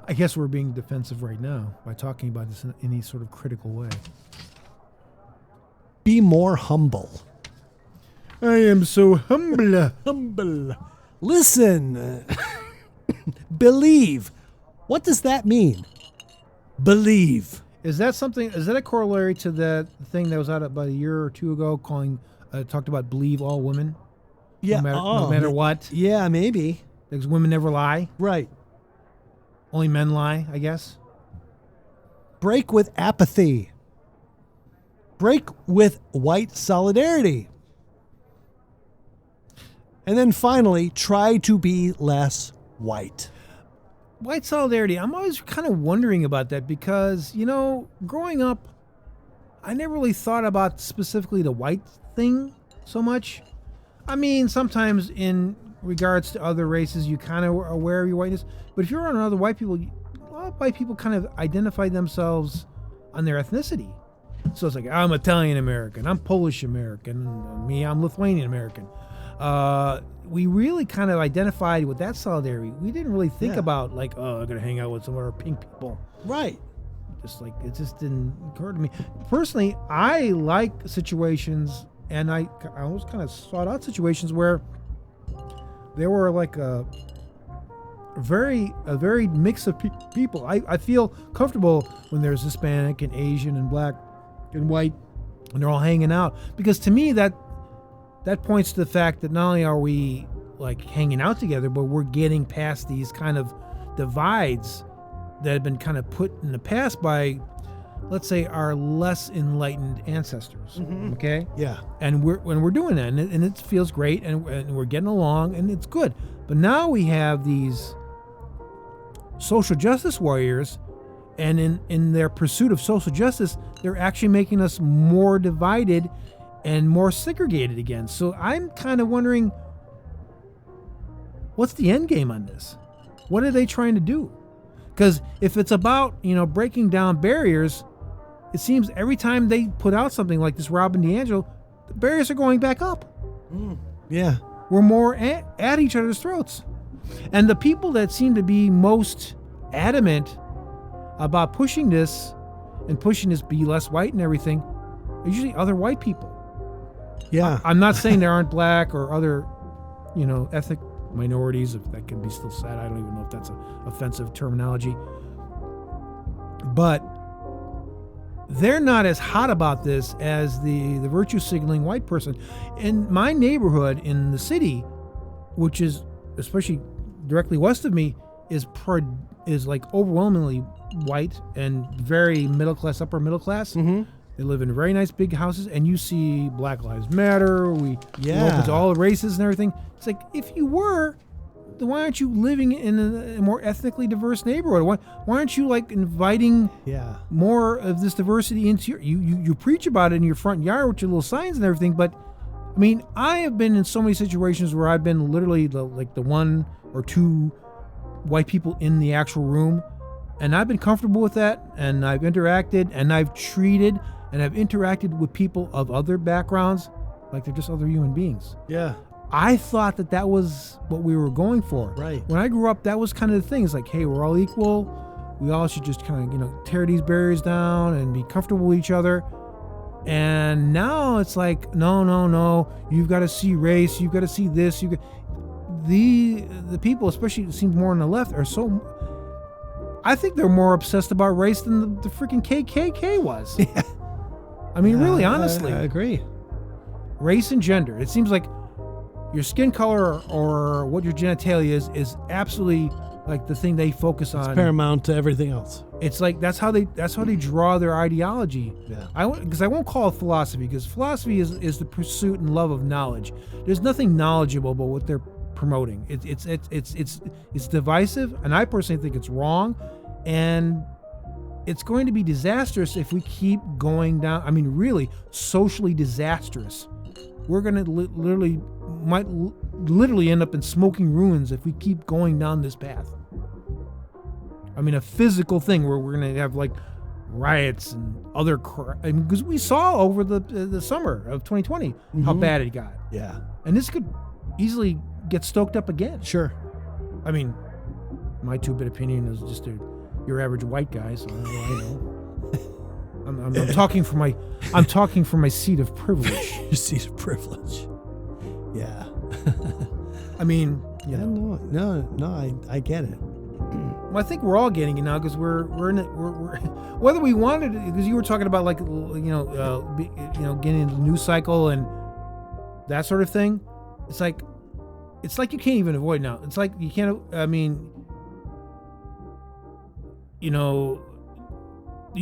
I guess we're being defensive right now by talking about this in any sort of critical way. Be more humble. I am so humble. Humble. Listen. Believe. What does that mean? Believe. Is that a corollary to that thing that was out about a year or two ago talked about believe all women? Yeah. No matter what? Yeah, maybe. Because women never lie? Right. Only men lie, I guess? Break with apathy. Break with white solidarity. And then finally, try to be less white. White solidarity. I'm always kind of wondering about that because, growing up, I never really thought about specifically the white thing so much. I mean, sometimes in regards to other races, you kind of are aware of your whiteness. But if you're around other white people, a lot of white people kind of identify themselves on their ethnicity. So it's like, I'm Italian American, I'm Polish American, I'm Lithuanian American. We really kind of identified with that solidarity. We didn't really think about like, I'm going to hang out with some of our pink people. Right. It just didn't occur to me. Personally, I like situations, and I almost kind of sought out situations where there were like a very mix of people. I feel comfortable when there's Hispanic and Asian and black and white, and they're all hanging out, because to me that points to the fact that not only are we like hanging out together, but we're getting past these kind of divides that have been kind of put in the past by, let's say, our less enlightened ancestors. Mm-hmm. Okay. Yeah. And we're doing that, and it feels great, and we're getting along, and it's good. But now we have these social justice warriors, and in their pursuit of social justice, they're actually making us more divided and more segregated again. So I'm kind of wondering, what's the end game on this? What are they trying to do? Because if it's about, breaking down barriers, it seems every time they put out something like this Robin DiAngelo, the barriers are going back up. Yeah. We're more at each other's throats. And the people that seem to be most adamant about pushing this be less white and everything are usually other white people. Yeah. I'm not saying there aren't black or other, ethnic minorities, if that can be still said. I don't even know if that's an offensive terminology. But they're not as hot about this as the virtue signaling white person. In my neighborhood in the city, which is especially directly west of me, is like overwhelmingly white and very middle class, upper middle class. Mm-hmm. They live in very nice big houses, and you see Black Lives Matter. We're open to all the races and everything. It's like, if you were, then why aren't you living in a more ethnically diverse neighborhood? Why aren't you like inviting more of this diversity into you preach about it in your front yard with your little signs and everything, but I mean, I have been in so many situations where I've been literally the one or two white people in the actual room, and I've been comfortable with that, and I've interacted, and I've treated and I've interacted with people of other backgrounds like they're just other human beings. Yeah. I thought that was what we were going for. Right. When I grew up, that was kind of the thing. It's like, hey, we're all equal. We all should just kind of, tear these barriers down and be comfortable with each other. And now it's like, no. You've got to see race. You've got to see this. The people, especially it seems more on the left, are so. I think they're more obsessed about race than the freaking KKK was. Yeah. I mean, really, honestly. I agree. Race and gender. It seems like your skin color or what your genitalia is absolutely like the thing they focus on. It's paramount to everything else. It's like that's how they draw their ideology. Yeah. Because I won't call it philosophy, because philosophy is the pursuit and love of knowledge. There's nothing knowledgeable about what they're promoting. It's divisive, and I personally think it's wrong, and it's going to be disastrous if we keep going down. I mean, really, socially disastrous. We're going to might literally end up in smoking ruins if we keep going down this path. I mean, a physical thing where we're going to have like riots and other because we saw over the summer of 2020 how bad it got. Yeah. And this could easily get stoked up again. Sure. I mean, my 2-bit opinion is just your average white guy, so I know. I'm talking from my seat of privilege. Your seat of privilege. Yeah. I mean, no, I get it. Well, I think we're all getting it now, because we're whether we wanted it, because you were talking about like getting into the news cycle and that sort of thing. It's like you can't even avoid now. It's like you can't. I mean, you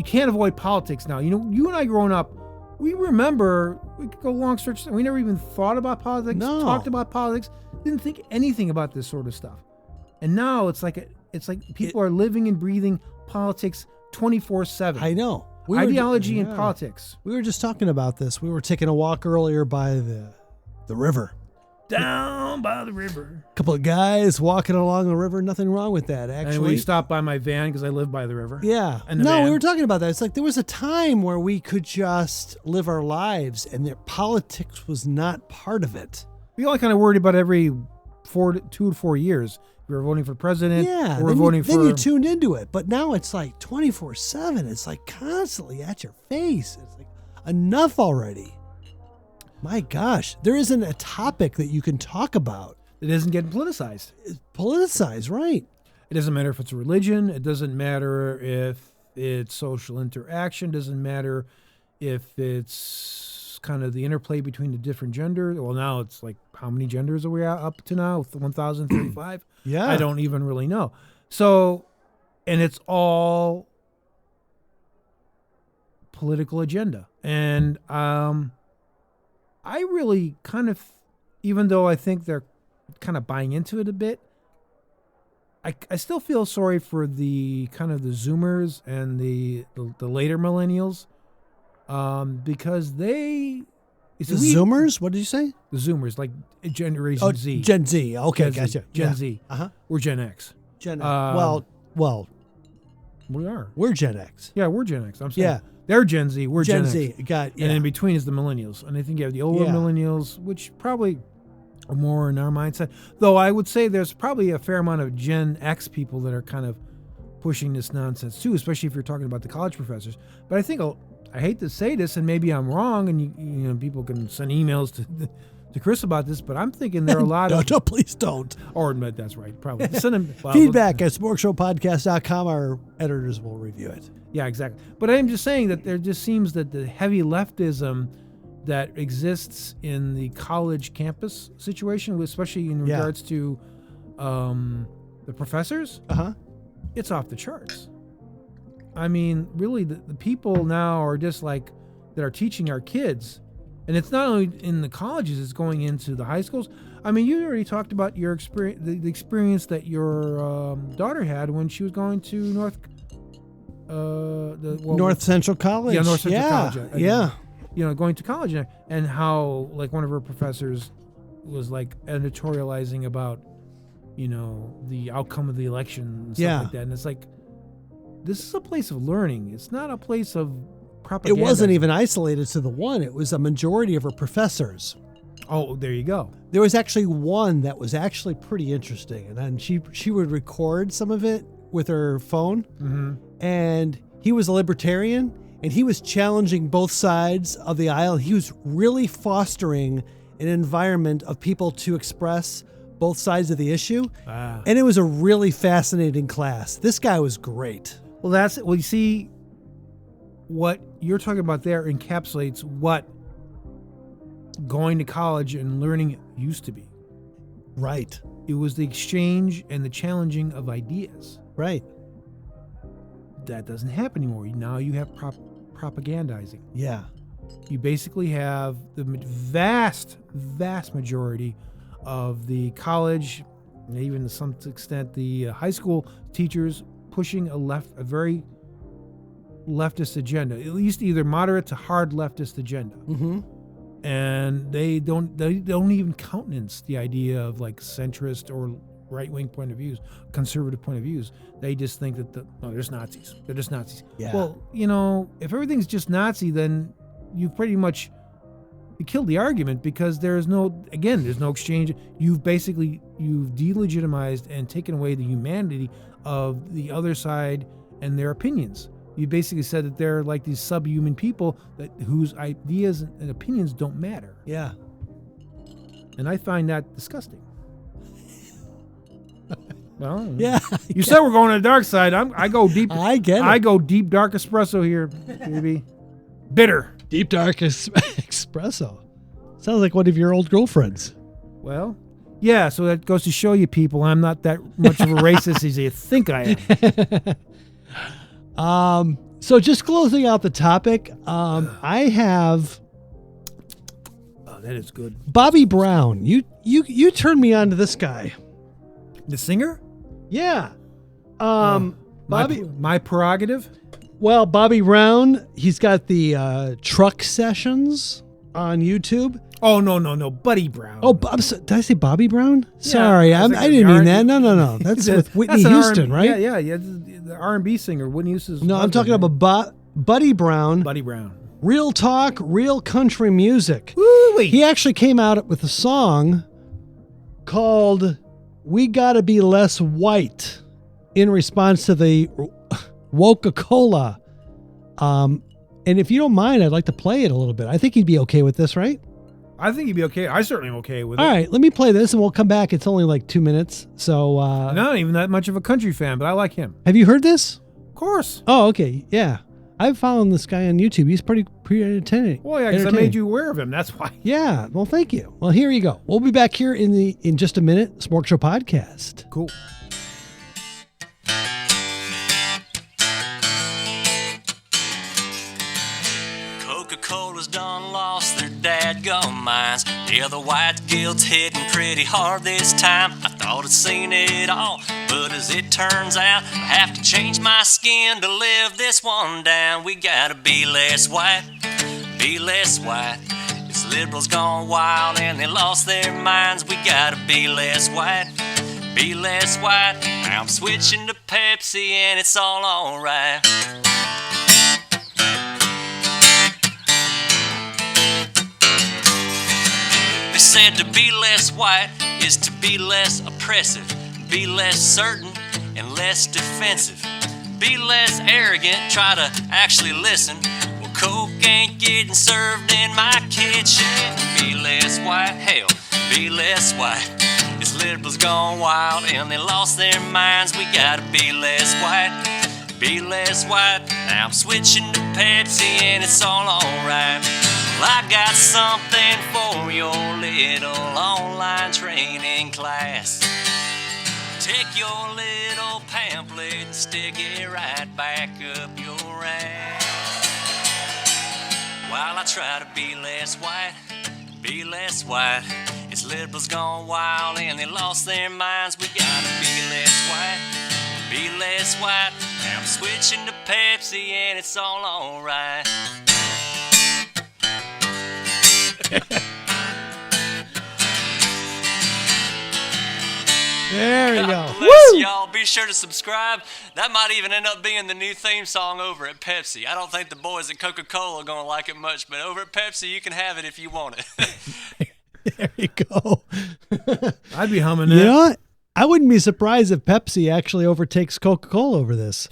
can't avoid politics now. You and I growing up, we could go long stretches. We never even thought about politics. No. Talked about politics. Didn't think anything about this sort of stuff. And now it's like people are living and breathing politics 24/7. I know. Ideology and politics. We were just talking about this. We were taking a walk earlier by the river. Down by the river. A couple of guys walking along the river. Nothing wrong with that, actually. And we stopped by my van because I live by the river. Yeah. And van. We were talking about that. It's like there was a time where we could just live our lives, and politics was not part of it. We only kind of worried about every 2 to 4 years. We were voting for president. Yeah, We're then voting then you for. tuned into it. But now it's like 24/7. It's like constantly at your face. It's like enough already. My gosh, there isn't a topic that you can talk about. It isn't getting politicized. It's politicized, right? It doesn't matter if it's a religion. It doesn't matter if it's social interaction. It doesn't matter if it's kind of the interplay between the different genders. Well, now it's like, how many genders are we up to now? 1,035? Yeah. I don't even really know. So, and it's all political agenda. And I really kind of, even though I think they're kind of buying into it a bit, I still feel sorry for the kind of the Zoomers and the later millennials, because they... Zoomers? What did you say? The Zoomers, like Generation Z. Gen Z. Okay, Gen Z. gotcha. Gen Yeah. Z. Uh-huh. We're Gen X. Gen X. Um, well, We are. we're Gen X. Yeah, we're Gen X. I'm saying. Yeah. They're Gen Z. We're Gen Z. X. Got yeah. And in between is the millennials. And I think you have the older Yeah. millennials, which probably are more in our mindset. Though I would say there's probably a fair amount of Gen X people that are kind of pushing this nonsense too, especially if you're talking about the college professors. But I think, I hate to say this, and maybe I'm wrong, and you know, people can send emails to Chris about this, but I'm thinking there are a lot of... No, please don't. Or, that's right, probably. Send them... Feedback at SmorgShowPodcast.com. Our editors will review it. Yeah, exactly. But I'm just saying that there just seems that the heavy leftism that exists in the college campus situation, especially in regards to the professors, it's off the charts. I mean, really, the people now are just like, that are teaching our kids. And it's not only in the colleges, it's going into the high schools. I mean, you already talked about your experience, the experience that your daughter had when she was going to North Central College. Yeah, North Central College. Yeah. You know, going to college, and how, like, one of her professors was, like, editorializing about, you know, the outcome of the election and stuff like that. And it's like, this is a place of learning. It's not a place of propaganda. It wasn't even isolated to the one. It was a majority of her professors. Oh, there you go. There was actually one that was actually pretty interesting. And then she would record some of it with her phone. Mm-hmm. And he was a libertarian, and he was challenging both sides of the aisle. He was really fostering an environment of people to express both sides of the issue. And it was a really fascinating class. This guy was great. Well, you see, what you're talking about there encapsulates what going to college and learning used to be. Right. It was the exchange and the challenging of ideas. Right. That doesn't happen anymore. Now you have propagandizing. Yeah. You basically have the vast majority of the college, and even to some extent the high school teachers, pushing a very leftist agenda, at least either moderate to hard leftist agenda. Mm-hmm. And they don't even countenance the idea of, like, centrist or right-wing point of views, conservative point of views. They just think that there's Nazis. They're just Nazis. Yeah. Well, you know, if everything's just Nazi, then you've pretty much killed the argument, because there's no exchange. You've delegitimized and taken away the humanity of the other side and their opinions. You basically said that they're like these subhuman people whose ideas and opinions don't matter. Yeah. And I find that disgusting. Well, Yeah. you said we're going to the dark side. I go deep. I get it. I go deep dark espresso here, baby. Bitter. Deep dark espresso. Sounds like one of your old girlfriends. Well, yeah. So that goes to show you, people, I'm not that much of a racist as you think I am. So just closing out the topic, I have Oh, that is good. Bobby Brown. You turned me on to this guy. The singer? Yeah. Bobby. My prerogative. Well, Bobby Brown, he's got the truck sessions on YouTube. Oh, no. Buddy Brown. Oh, did I say Bobby Brown? Sorry, I didn't mean that. No. That's with Whitney Houston, right? Yeah. The R&B singer, Whitney Houston's. No, I'm talking about Buddy Brown. Buddy Brown. Real talk, real country music. Woo-wee. He actually came out with a song called We Gotta Be Less White in response to the Woka-Cola. And if you don't mind, I'd like to play it a little bit. I think he'd be okay with this, right? I think he'd be okay. I certainly am okay with it. All right, let me play this and we'll come back. It's only like 2 minutes. So, not even that much of a country fan, but I like him. Have you heard this? Of course. Oh, okay. Yeah. I've followed this guy on YouTube. He's pretty entertaining. Well, yeah, because I made you aware of him. That's why. Yeah. Well, thank you. Well, here you go. We'll be back here in just a minute. SmorgShow Podcast. Cool. Coca-Cola's done lost their dadgum minds. Yeah, the white guilt's hitting pretty hard this time. I thought I'd seen it all, but as it turns out, I have to change my skin to live this one down. We gotta be less white, be less white. It's liberals gone wild and they lost their minds. We gotta be less white, be less white. Now I'm switching to Pepsi and it's all alright. Said to be less white is to be less oppressive, be less certain and less defensive, be less arrogant, try to actually listen. Well, Coke ain't getting served in my kitchen. Be less white, hell, be less white. It's liberals gone wild and they lost their minds. We gotta be less white, be less white. Now I'm switching to Pepsi and it's all alright. I got something for your little online training class. Take your little pamphlet and stick it right back up your ass. While I try to be less white, be less white. It's liberals gone wild and they lost their minds. We gotta be less white, be less white. Now I'm switching to Pepsi and it's all alright. There we go. God bless y'all. Be sure to subscribe. That might even end up being the new theme song over at Pepsi. I don't think the boys at Coca-Cola are going to like it much, but over at Pepsi, you can have it if you want it. There you go. I'd be humming it. You know what? I wouldn't be surprised if Pepsi actually overtakes Coca-Cola over this.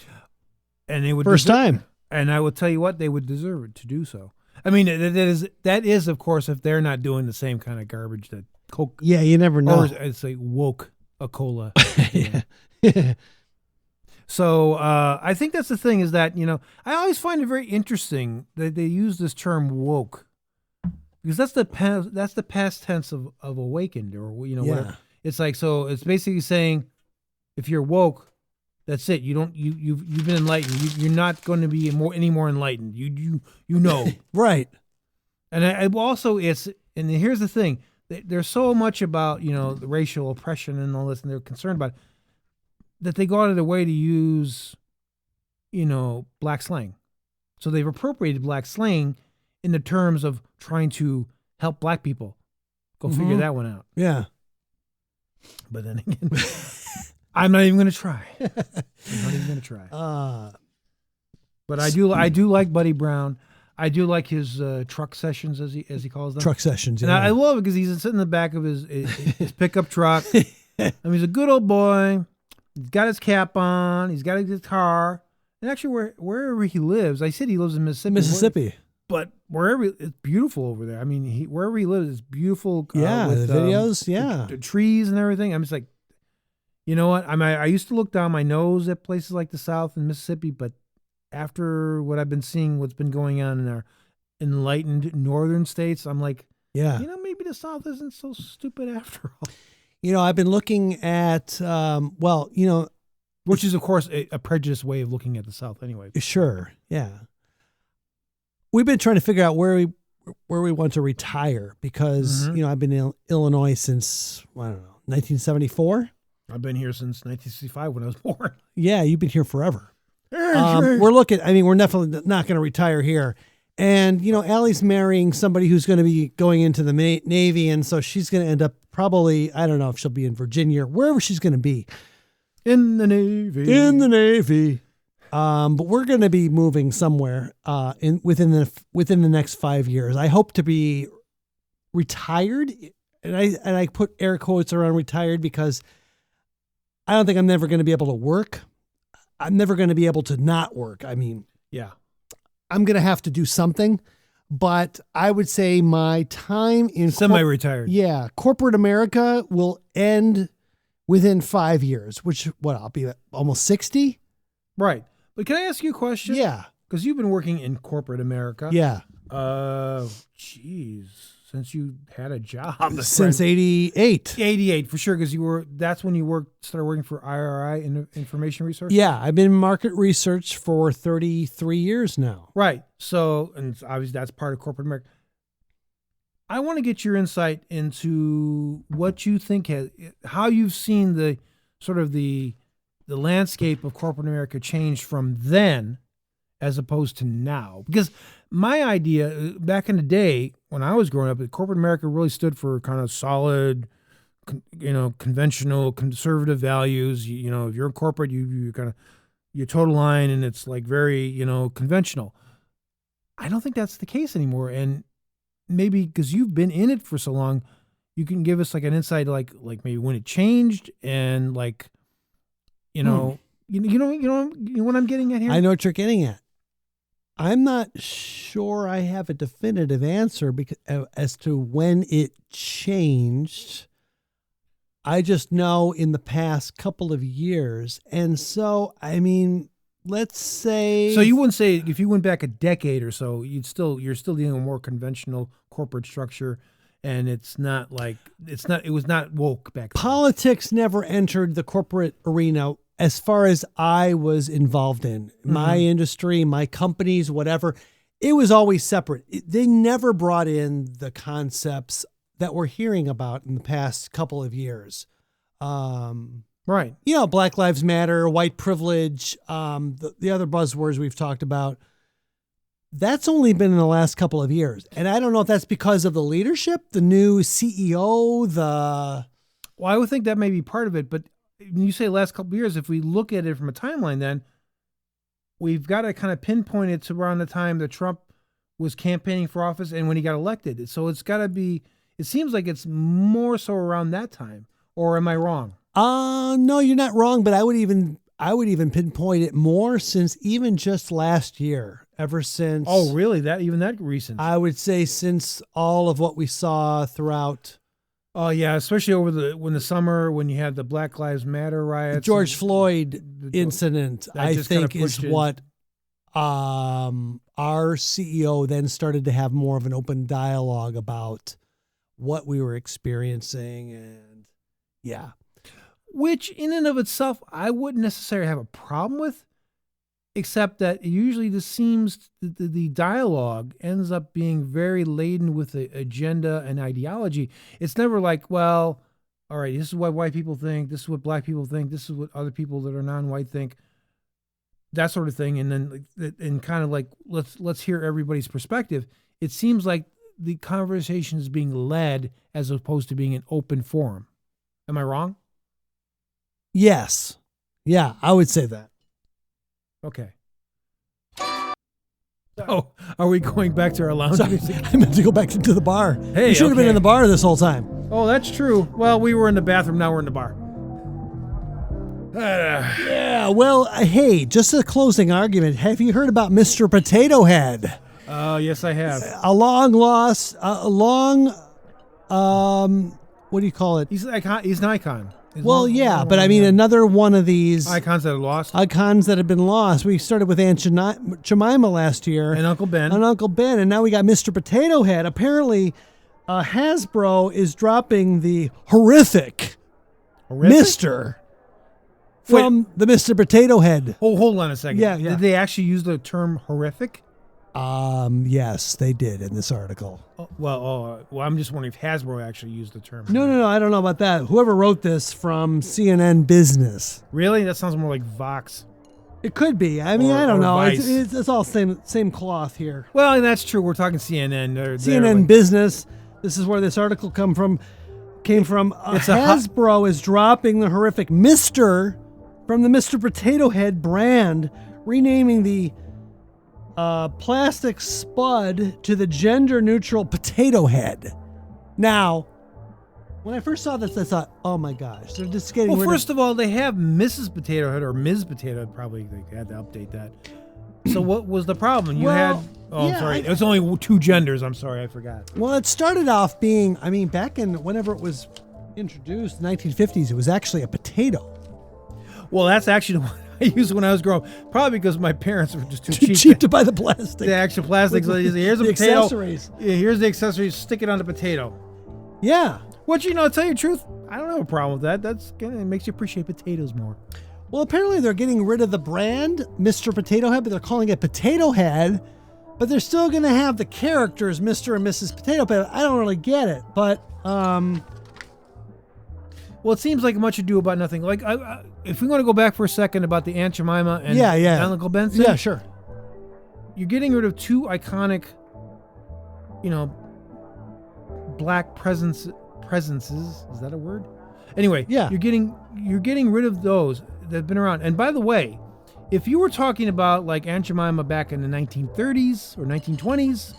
And they would First time. And I will tell you what, they would deserve it to do so. I mean, that is, of course, if they're not doing the same kind of garbage that Coke. Yeah, you never know. Or it's like Woka-Cola. Yeah. So I think that's the thing is that, I always find it very interesting that they use this term woke, because that's the past tense of awakened, or whatever. It's like, so it's basically saying if you're woke, that's it. You've been enlightened. You're not going to be any more enlightened. You know. Right. And I also and here's the thing. There's so much about, the racial oppression and all this, and they're concerned about it, that they go out of their way to use, black slang. So they've appropriated black slang in the terms of trying to help black people. Go figure that one out. Yeah. But then again, I'm not even going to try. I'm not even going to try. But I do like Buddy Brown. I do like his truck sessions, as he calls them. Truck sessions, yeah. And I love it because he's sitting in the back of his pickup truck. I mean, he's a good old boy. He's got his cap on. He's got his guitar. And actually, wherever he lives, I said he lives in Mississippi. But wherever, it's beautiful over there. I mean, wherever he lives, it's beautiful. Yeah, with, the videos, the trees and everything. I'm just like, you know what? I used to look down my nose at places like the South and Mississippi, but after what I've been seeing, what's been going on in our enlightened northern states, I'm like, yeah, maybe the South isn't so stupid after all. I've been looking at, which is, of course, a prejudiced way of looking at the South anyway. Sure, yeah. We've been trying to figure out where we want to retire because, I've been in Illinois since, 1974. I've been here since 1965 when I was born. Yeah, you've been here forever. We're definitely not going to retire here. And, Allie's marrying somebody who's going to be going into the Navy. And so she's going to end up probably, I don't know if she'll be in Virginia, wherever she's going to be. In the Navy. But we're going to be moving somewhere within the next 5 years. I hope to be retired. And I put air quotes around retired because I don't think I'm never going to be able to work. I'm never going to be able to not work. I mean, Yeah. I'm going to have to do something, but I would say my time in Semi-retired. corporate America will end within 5 years, which I'll be almost 60. Right. But can I ask you a question? Yeah. Because you've been working in corporate America. Yeah. Since you had a job. Since 88. 88, for sure, because that's when you started working for IRI, Information Research? Yeah, I've been in market research for 33 years now. Right. So, and obviously that's part of corporate America. I want to get your insight into what you think how you've seen the sort of the landscape of corporate America change from then as opposed to now. Because my idea back in the day when I was growing up, corporate America really stood for kind of solid, conventional, conservative values. If you're in corporate, you kind of your total line, and it's like very, conventional. I don't think that's the case anymore. And maybe because you've been in it for so long, you can give us like an insight, like maybe when it changed and like, you know what I'm getting at here. I know what you're getting at. I'm not sure I have a definitive answer as to when it changed. I just know in the past couple of years. And so, I mean, let's say. So you wouldn't say if you went back a decade or so, you're still dealing with more conventional corporate structure, and it was not woke back then. Politics never entered the corporate arena as far as I was involved in my industry, my companies, whatever. It was always separate. They never brought in the concepts that we're hearing about in the past couple of years. Right. Black Lives Matter, white privilege, the other buzzwords we've talked about. That's only been in the last couple of years. And I don't know if that's because of the leadership, the new CEO, Well, I would think that may be part of it, but when you say last couple of years, if we look at it from a timeline, then we've got to kind of pinpoint it to around the time that Trump was campaigning for office and when he got elected. So it's got to be, it seems like it's more so around that time. Or am I wrong? No, you're not wrong, but I would even pinpoint it more since even just last year, ever since. Oh, really? That recent? I would say since all of what we saw throughout. Oh yeah, especially over the summer when you had the Black Lives Matter riots, the George Floyd incident. I think is what our CEO then started to have more of an open dialogue about what we were experiencing, and yeah, which in and of itself I wouldn't necessarily have a problem with, except that usually this seems the dialogue ends up being very laden with the agenda and ideology. It's never like, well, all right, this is what white people think, this is what black people think, this is what other people that are non-white think, that sort of thing. And then kind of like, let's hear everybody's perspective. It seems like the conversation is being led as opposed to being an open forum. Am I wrong? Yes. Yeah, I would say that. Okay. Oh, are we going back to our lounge music? I meant to go back into the bar. Hey, you should have been in the bar this whole time. Oh, that's true. Well, we were in the bathroom. Now we're in the bar. Yeah, well, hey, just a closing argument. Have you heard about Mr. Potato Head? Yes, I have. A long, what do you call it? He's an icon. But I mean, another one of these icons that are lost. Icons that have been lost. We started with Aunt Jemima last year. And Uncle Ben. And now we got Mr. Potato Head. Apparently, Hasbro is dropping the horrific? Mr. from the Mr. Potato Head. Oh, hold on a second. Yeah. Did they actually use the term horrific? Yes, they did in this article. Well, I'm just wondering if Hasbro actually used the term. No, I don't know about that. Whoever wrote this from CNN Business. Really? That sounds more like Vox. It could be. I mean, I don't know. Vice. It's all same cloth here. Well, and that's true. We're talking CNN. CNN Business. This is where this article came from. Hasbro is dropping the horrific Mr. from the Mr. Potato Head brand, renaming the plastic spud to the gender-neutral Potato Head. Now, When I first saw this, I thought, oh my gosh, they're just getting rid first of all, they have Mrs. Potato Head or Ms. Potato Head. Probably they had to update that. So what was the problem? You had... Oh, I'm sorry. It's only 2 genders. I'm sorry. I forgot. Well, it started off being, back in whenever it was introduced, 1950s, it was actually a potato. Well, that's actually the one I used when I was growing up. Probably because my parents were just too cheap to buy the plastic. The actual plastic. So here's a the potato. Accessories. Yeah, here's the accessories. Stick it on the potato. Yeah. Which, to tell you the truth, I don't have a problem with that. It makes you appreciate potatoes more. Well, apparently they're getting rid of the brand, Mr. Potato Head, but they're calling it Potato Head. But they're still going to have the characters, Mr. and Mrs. Potato Head. I don't really get it, but... Well, it seems like much ado about nothing. Like, if we want to go back for a second about the Aunt Jemima and Uncle Ben thing. Yeah, sure. You're getting rid of 2 iconic, black presences. Is that a word? Anyway, yeah. You're getting rid of those that have been around. And by the way, if you were talking about like Aunt Jemima back in the 1930s or 1920s,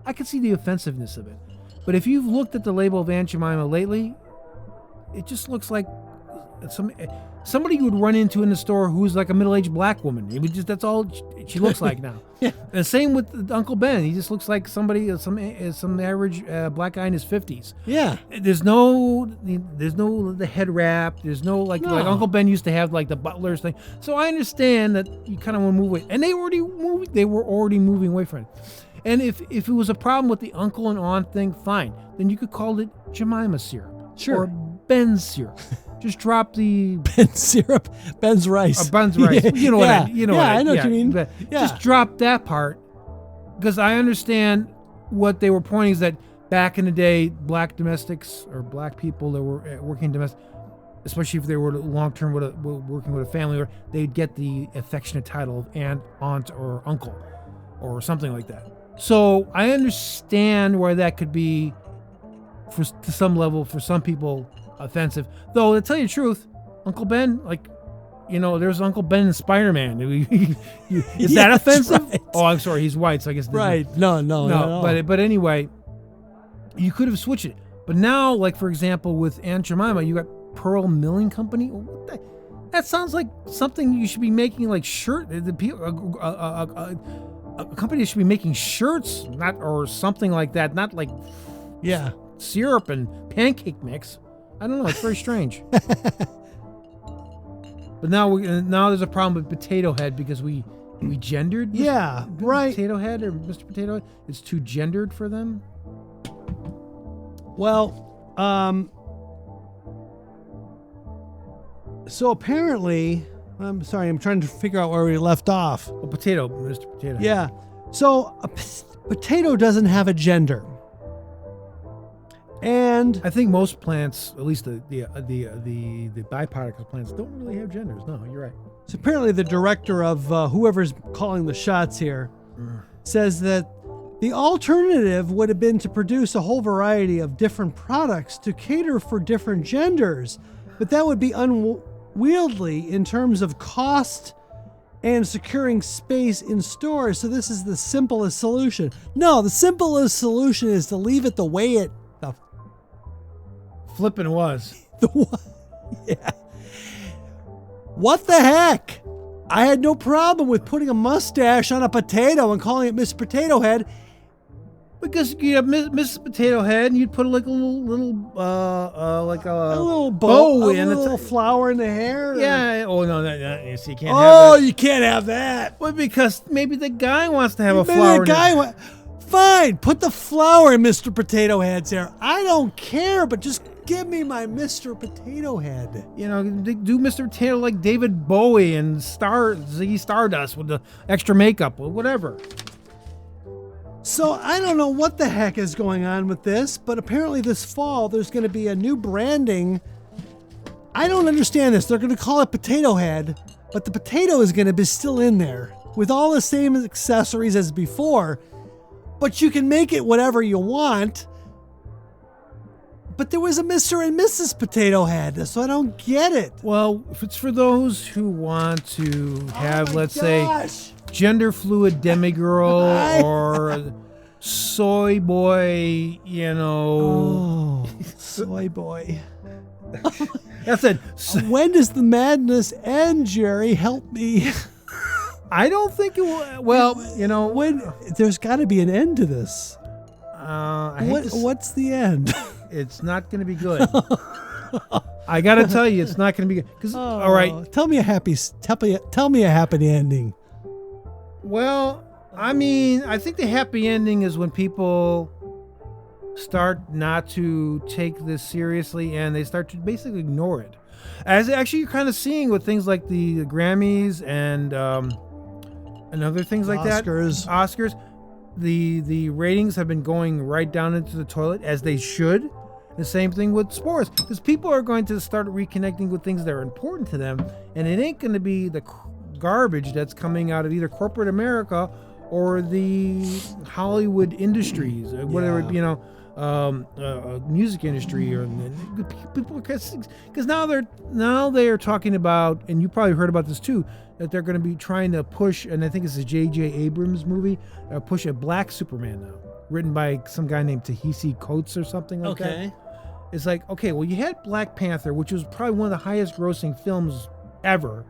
I could see the offensiveness of it. But if you've looked at the label of Aunt Jemima lately, it just looks like somebody you would run into in the store who's like a middle-aged black woman. That's all she looks like now. Yeah. And same with Uncle Ben. He just looks like somebody, some average black guy in his 50s. Yeah. There's no the head wrap. There's no like Uncle Ben used to have like the butlers thing. So I understand that you kind of want to move away, and they were already moving away from it. And if it was a problem with the uncle and aunt thing, fine. Then you could call it Jemima syrup. Sure. Or Ben's syrup. Just drop the Ben's syrup, Ben's rice. Ben's rice. You know what I mean. I know what you mean. Just drop that part, because I understand what they were pointing is that back in the day, black domestics or black people that were working domestic, especially if they were long-term working with a family, or they'd get the affectionate title of aunt, or uncle, or something like that. So I understand why that could be, to some level, for some people, offensive. Though, to tell you the truth, Uncle Ben, there's Uncle Ben in Spider-Man. Is that offensive? Right. Oh, I'm sorry, he's white, so I guess... Right. No. But anyway, you could have switched it. But now, like, for example, with Aunt Jemima, you got Pearl Milling Company. That sounds like something you should be making, like, shirt... a company that should be making shirts, or something like that, not like... Yeah. Syrup and pancake mix. I don't know. It's very strange. But now there's a problem with Potato Head because we gendered. Yeah, right. Potato Head or Mr. Potato Head. It's too gendered for them. Well, so apparently, I'm sorry, I'm trying to figure out where we left off. Well, Mr. Potato Head. Yeah. So a potato doesn't have a gender. And I think most plants, at least the byproduct of plants, don't really have genders. No, you're right. So apparently the director of whoever's calling the shots here says that the alternative would have been to produce a whole variety of different products to cater for different genders, but that would be unwieldy in terms of cost and securing space in stores. So this is the simplest solution. No, the simplest solution is to leave it the way it flippin' was. Yeah. What the heck? I had no problem with putting a mustache on a potato and calling it Miss Potato Head. Because you have Mrs. Potato Head, and you'd put like a little bow in it, a little flower in the hair. Yeah. Oh no, you see, you can't. Oh, you can't have that. Well, because maybe the guy wants to have a flower. Fine, put the flower in Mr. Potato Head's hair. I don't care, but just give me my Mr. Potato Head. Do Mr. Potato like David Bowie and Ziggy Stardust with the extra makeup or whatever. So I don't know what the heck is going on with this, but apparently this fall there's going to be a new branding. I don't understand this. They're going to call it Potato Head, but the potato is going to be still in there with all the same accessories as before. But you can make it whatever you want. But there was a Mr. and Mrs. Potato Head, so I don't get it. Well, if it's for those who want to have, say, gender fluid demigirl or soy boy, Soy boy. That's it. When does the madness end, Jerry? Help me. I don't think it will. Well, you know, There's got to be an end to this. What's the end? It's not going to be good. I got to tell you, it's not going to be good. Because all right, tell me a happy ending. Well, I mean, I think the happy ending is when people start not to take this seriously and they start to basically ignore it. As actually you're kind of seeing with things like the Grammys and other things like Oscars. The ratings have been going right down into the toilet, as they should. The same thing with sports, because people are going to start reconnecting with things that are important to them, and it ain't going to be the garbage that's coming out of either corporate America or the Hollywood industries, whatever, music industry, or people, because now they are talking about, and you probably heard about this too, that they're going to be trying to push, and I think it's a J.J. Abrams movie, push a black Superman now, written by some guy named Ta-Nehisi Coates or something like that. It's like, okay, well, you had Black Panther, which was probably one of the highest grossing films ever.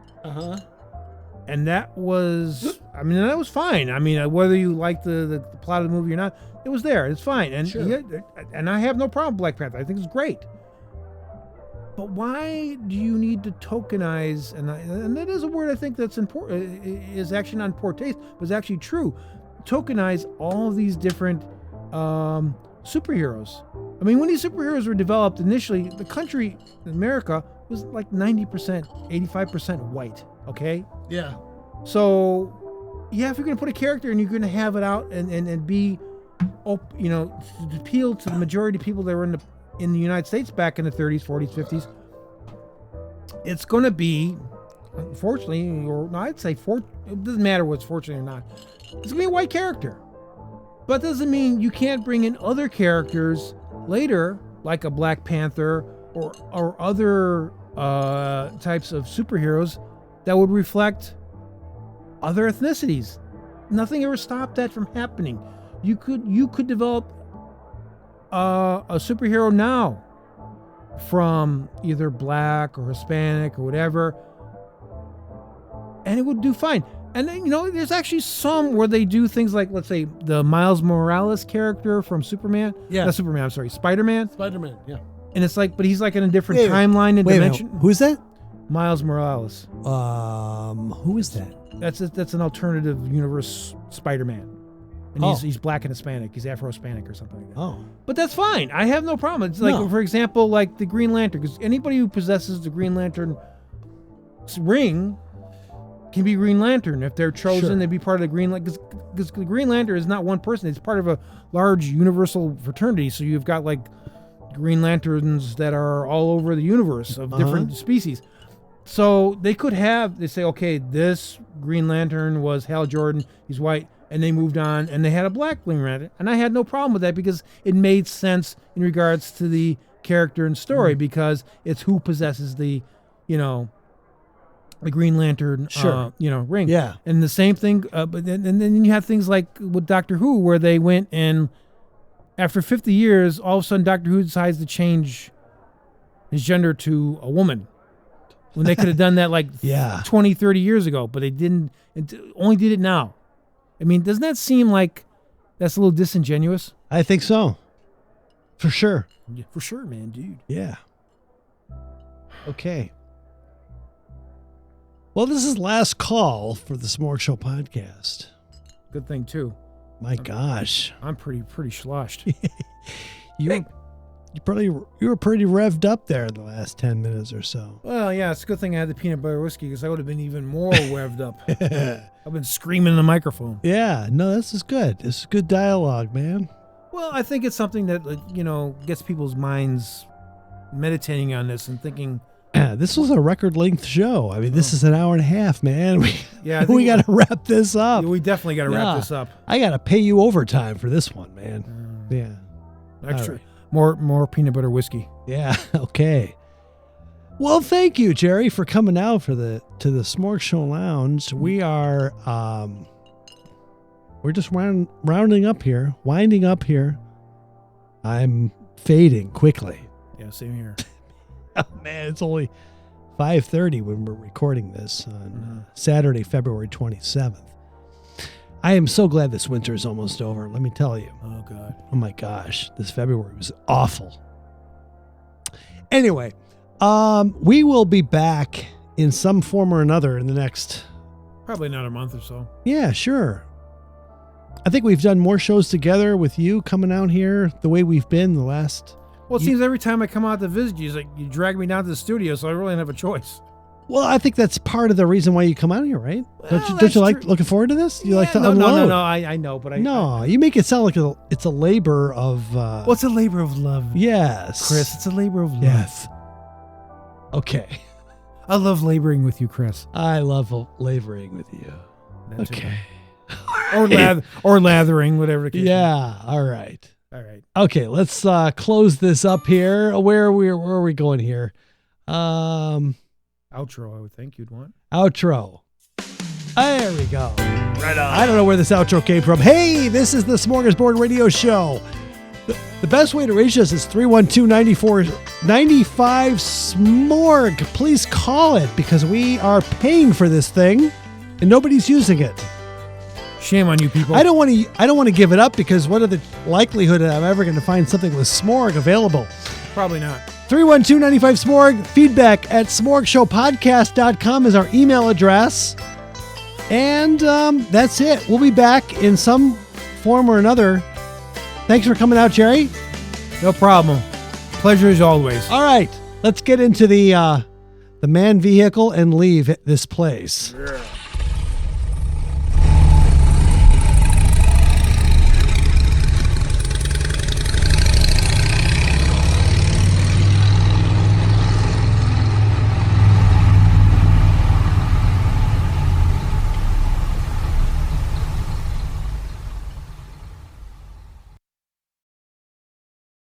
And that was fine. I mean, whether you like the plot of the movie or not, it was there. It's fine. And and I have no problem with Black Panther. I think it's great. But why do you need to tokenize, and that is a word I think that's important, is actually not in poor taste, but it's actually true, tokenize all of these different superheroes. I mean, when these superheroes were developed initially, the country, America, was like 90%, 85% white, okay? Yeah. So, yeah, if you're going to put a character and you're going to have it out and be, to appeal to the majority of people that were in the United States back in the 30s, 40s, 50s, it's going to be, unfortunately, or no, I'd say, it doesn't matter what's fortunate or not, it's going to be a white character. But that doesn't mean you can't bring in other characters later, like a Black Panther or other types of superheroes that would reflect other ethnicities. Nothing ever stopped that from happening. You could develop a superhero now from either black or Hispanic or whatever, and it would do fine. And then, there's actually some where they do things like, let's say, the Miles Morales character from Spider-Man, yeah. Spider-Man, yeah. And it's like, but he's like in a different timeline and dimension. Who's that? Miles Morales. Who is that? That's an alternative universe Spider-Man. And he's black and Hispanic. He's Afro-Hispanic or something like that. Oh. But that's fine. I have no problem. It's like, for example, like the Green Lantern, because anybody who possesses the Green Lantern ring can be Green Lantern. If they're chosen, they'd be part of the Green Lantern. Because the Green Lantern is not one person. It's part of a large universal fraternity. So you've got like Green Lanterns that are all over the universe of different species. So they say, okay, this Green Lantern was Hal Jordan. He's white. And they moved on, and they had a black Green Lantern. And I had no problem with that because it made sense in regards to the character and story because it's who possesses the Green Lantern, ring. Yeah. And the same thing, but then you have things like with Doctor Who, where they went and after 50 years, all of a sudden Doctor Who decides to change his gender to a woman. When they could have done that like 20, 30 years ago, but they didn't, only did it now. I mean, doesn't that seem like that's a little disingenuous? I think so. For sure. Yeah, for sure, man, dude. Yeah. Okay. Well, this is last call for the SmorgShow Podcast. Good thing, too. My gosh. I'm pretty sloshed. You were pretty revved up there in the last 10 minutes or so. Well, yeah, it's a good thing I had the peanut butter whiskey because I would have been even more revved up. I've been screaming in the microphone. Yeah, no, this is good. This is good dialogue, man. Well, I think it's something that, gets people's minds meditating on this and thinking. This was a record-length show. I mean, this is an hour and a half, man. We got to wrap this up. We definitely got to wrap this up. I got to pay you overtime for this one, man. Yeah. Extra. Right. More peanut butter whiskey. Yeah. Okay. Well, thank you, Jerry, for coming out to the SmorgShow Lounge. We are we're just winding up here. I'm fading quickly. Yeah, same here. Oh, man, it's only 5:30 when we're recording this on Saturday, February 27th. I am so glad this winter is almost over. Let me tell you. Oh, God. Oh, my gosh. This February was awful. Anyway, we will be back in some form or another in the next... Probably another month or so. Yeah, sure. I think we've done more shows together with you coming out here the way we've been the last... Well, it seems every time I come out to visit you, it's like you drag me down to the studio, so I really don't have a choice. Well, I think that's part of the reason why you come out here, right? Well, don't you like looking forward to this? You like to unload? No. I know, but you make it sound like it's a labor of... well, it's a labor of love. Yes. Chris, it's a labor of love. Yes. Okay. I love laboring with you, Chris. I love laboring with you. That's okay. Or lathering, whatever the case. Yeah, all right. All right. Okay, let's close this up here. Where are we going here? Outro, I would think you'd want. Outro. There we go. Right on. I don't know where this outro came from. Hey, this is the Smorgasbord Radio Show. The best way to reach us is 312-94-95-SMORG. Please call it because we are paying for this thing and nobody's using it. Shame on you people. I don't want to give it up because what are the likelihood that I'm ever going to find something with SMORG available? Probably not. 312-95-SMORG. Feedback at SmorgShowPodcast.com is our email address. And that's it. We'll be back in some form or another. Thanks for coming out, Jerry. No problem. Pleasure as always. All right. Let's get into the man vehicle and leave this place. Yeah.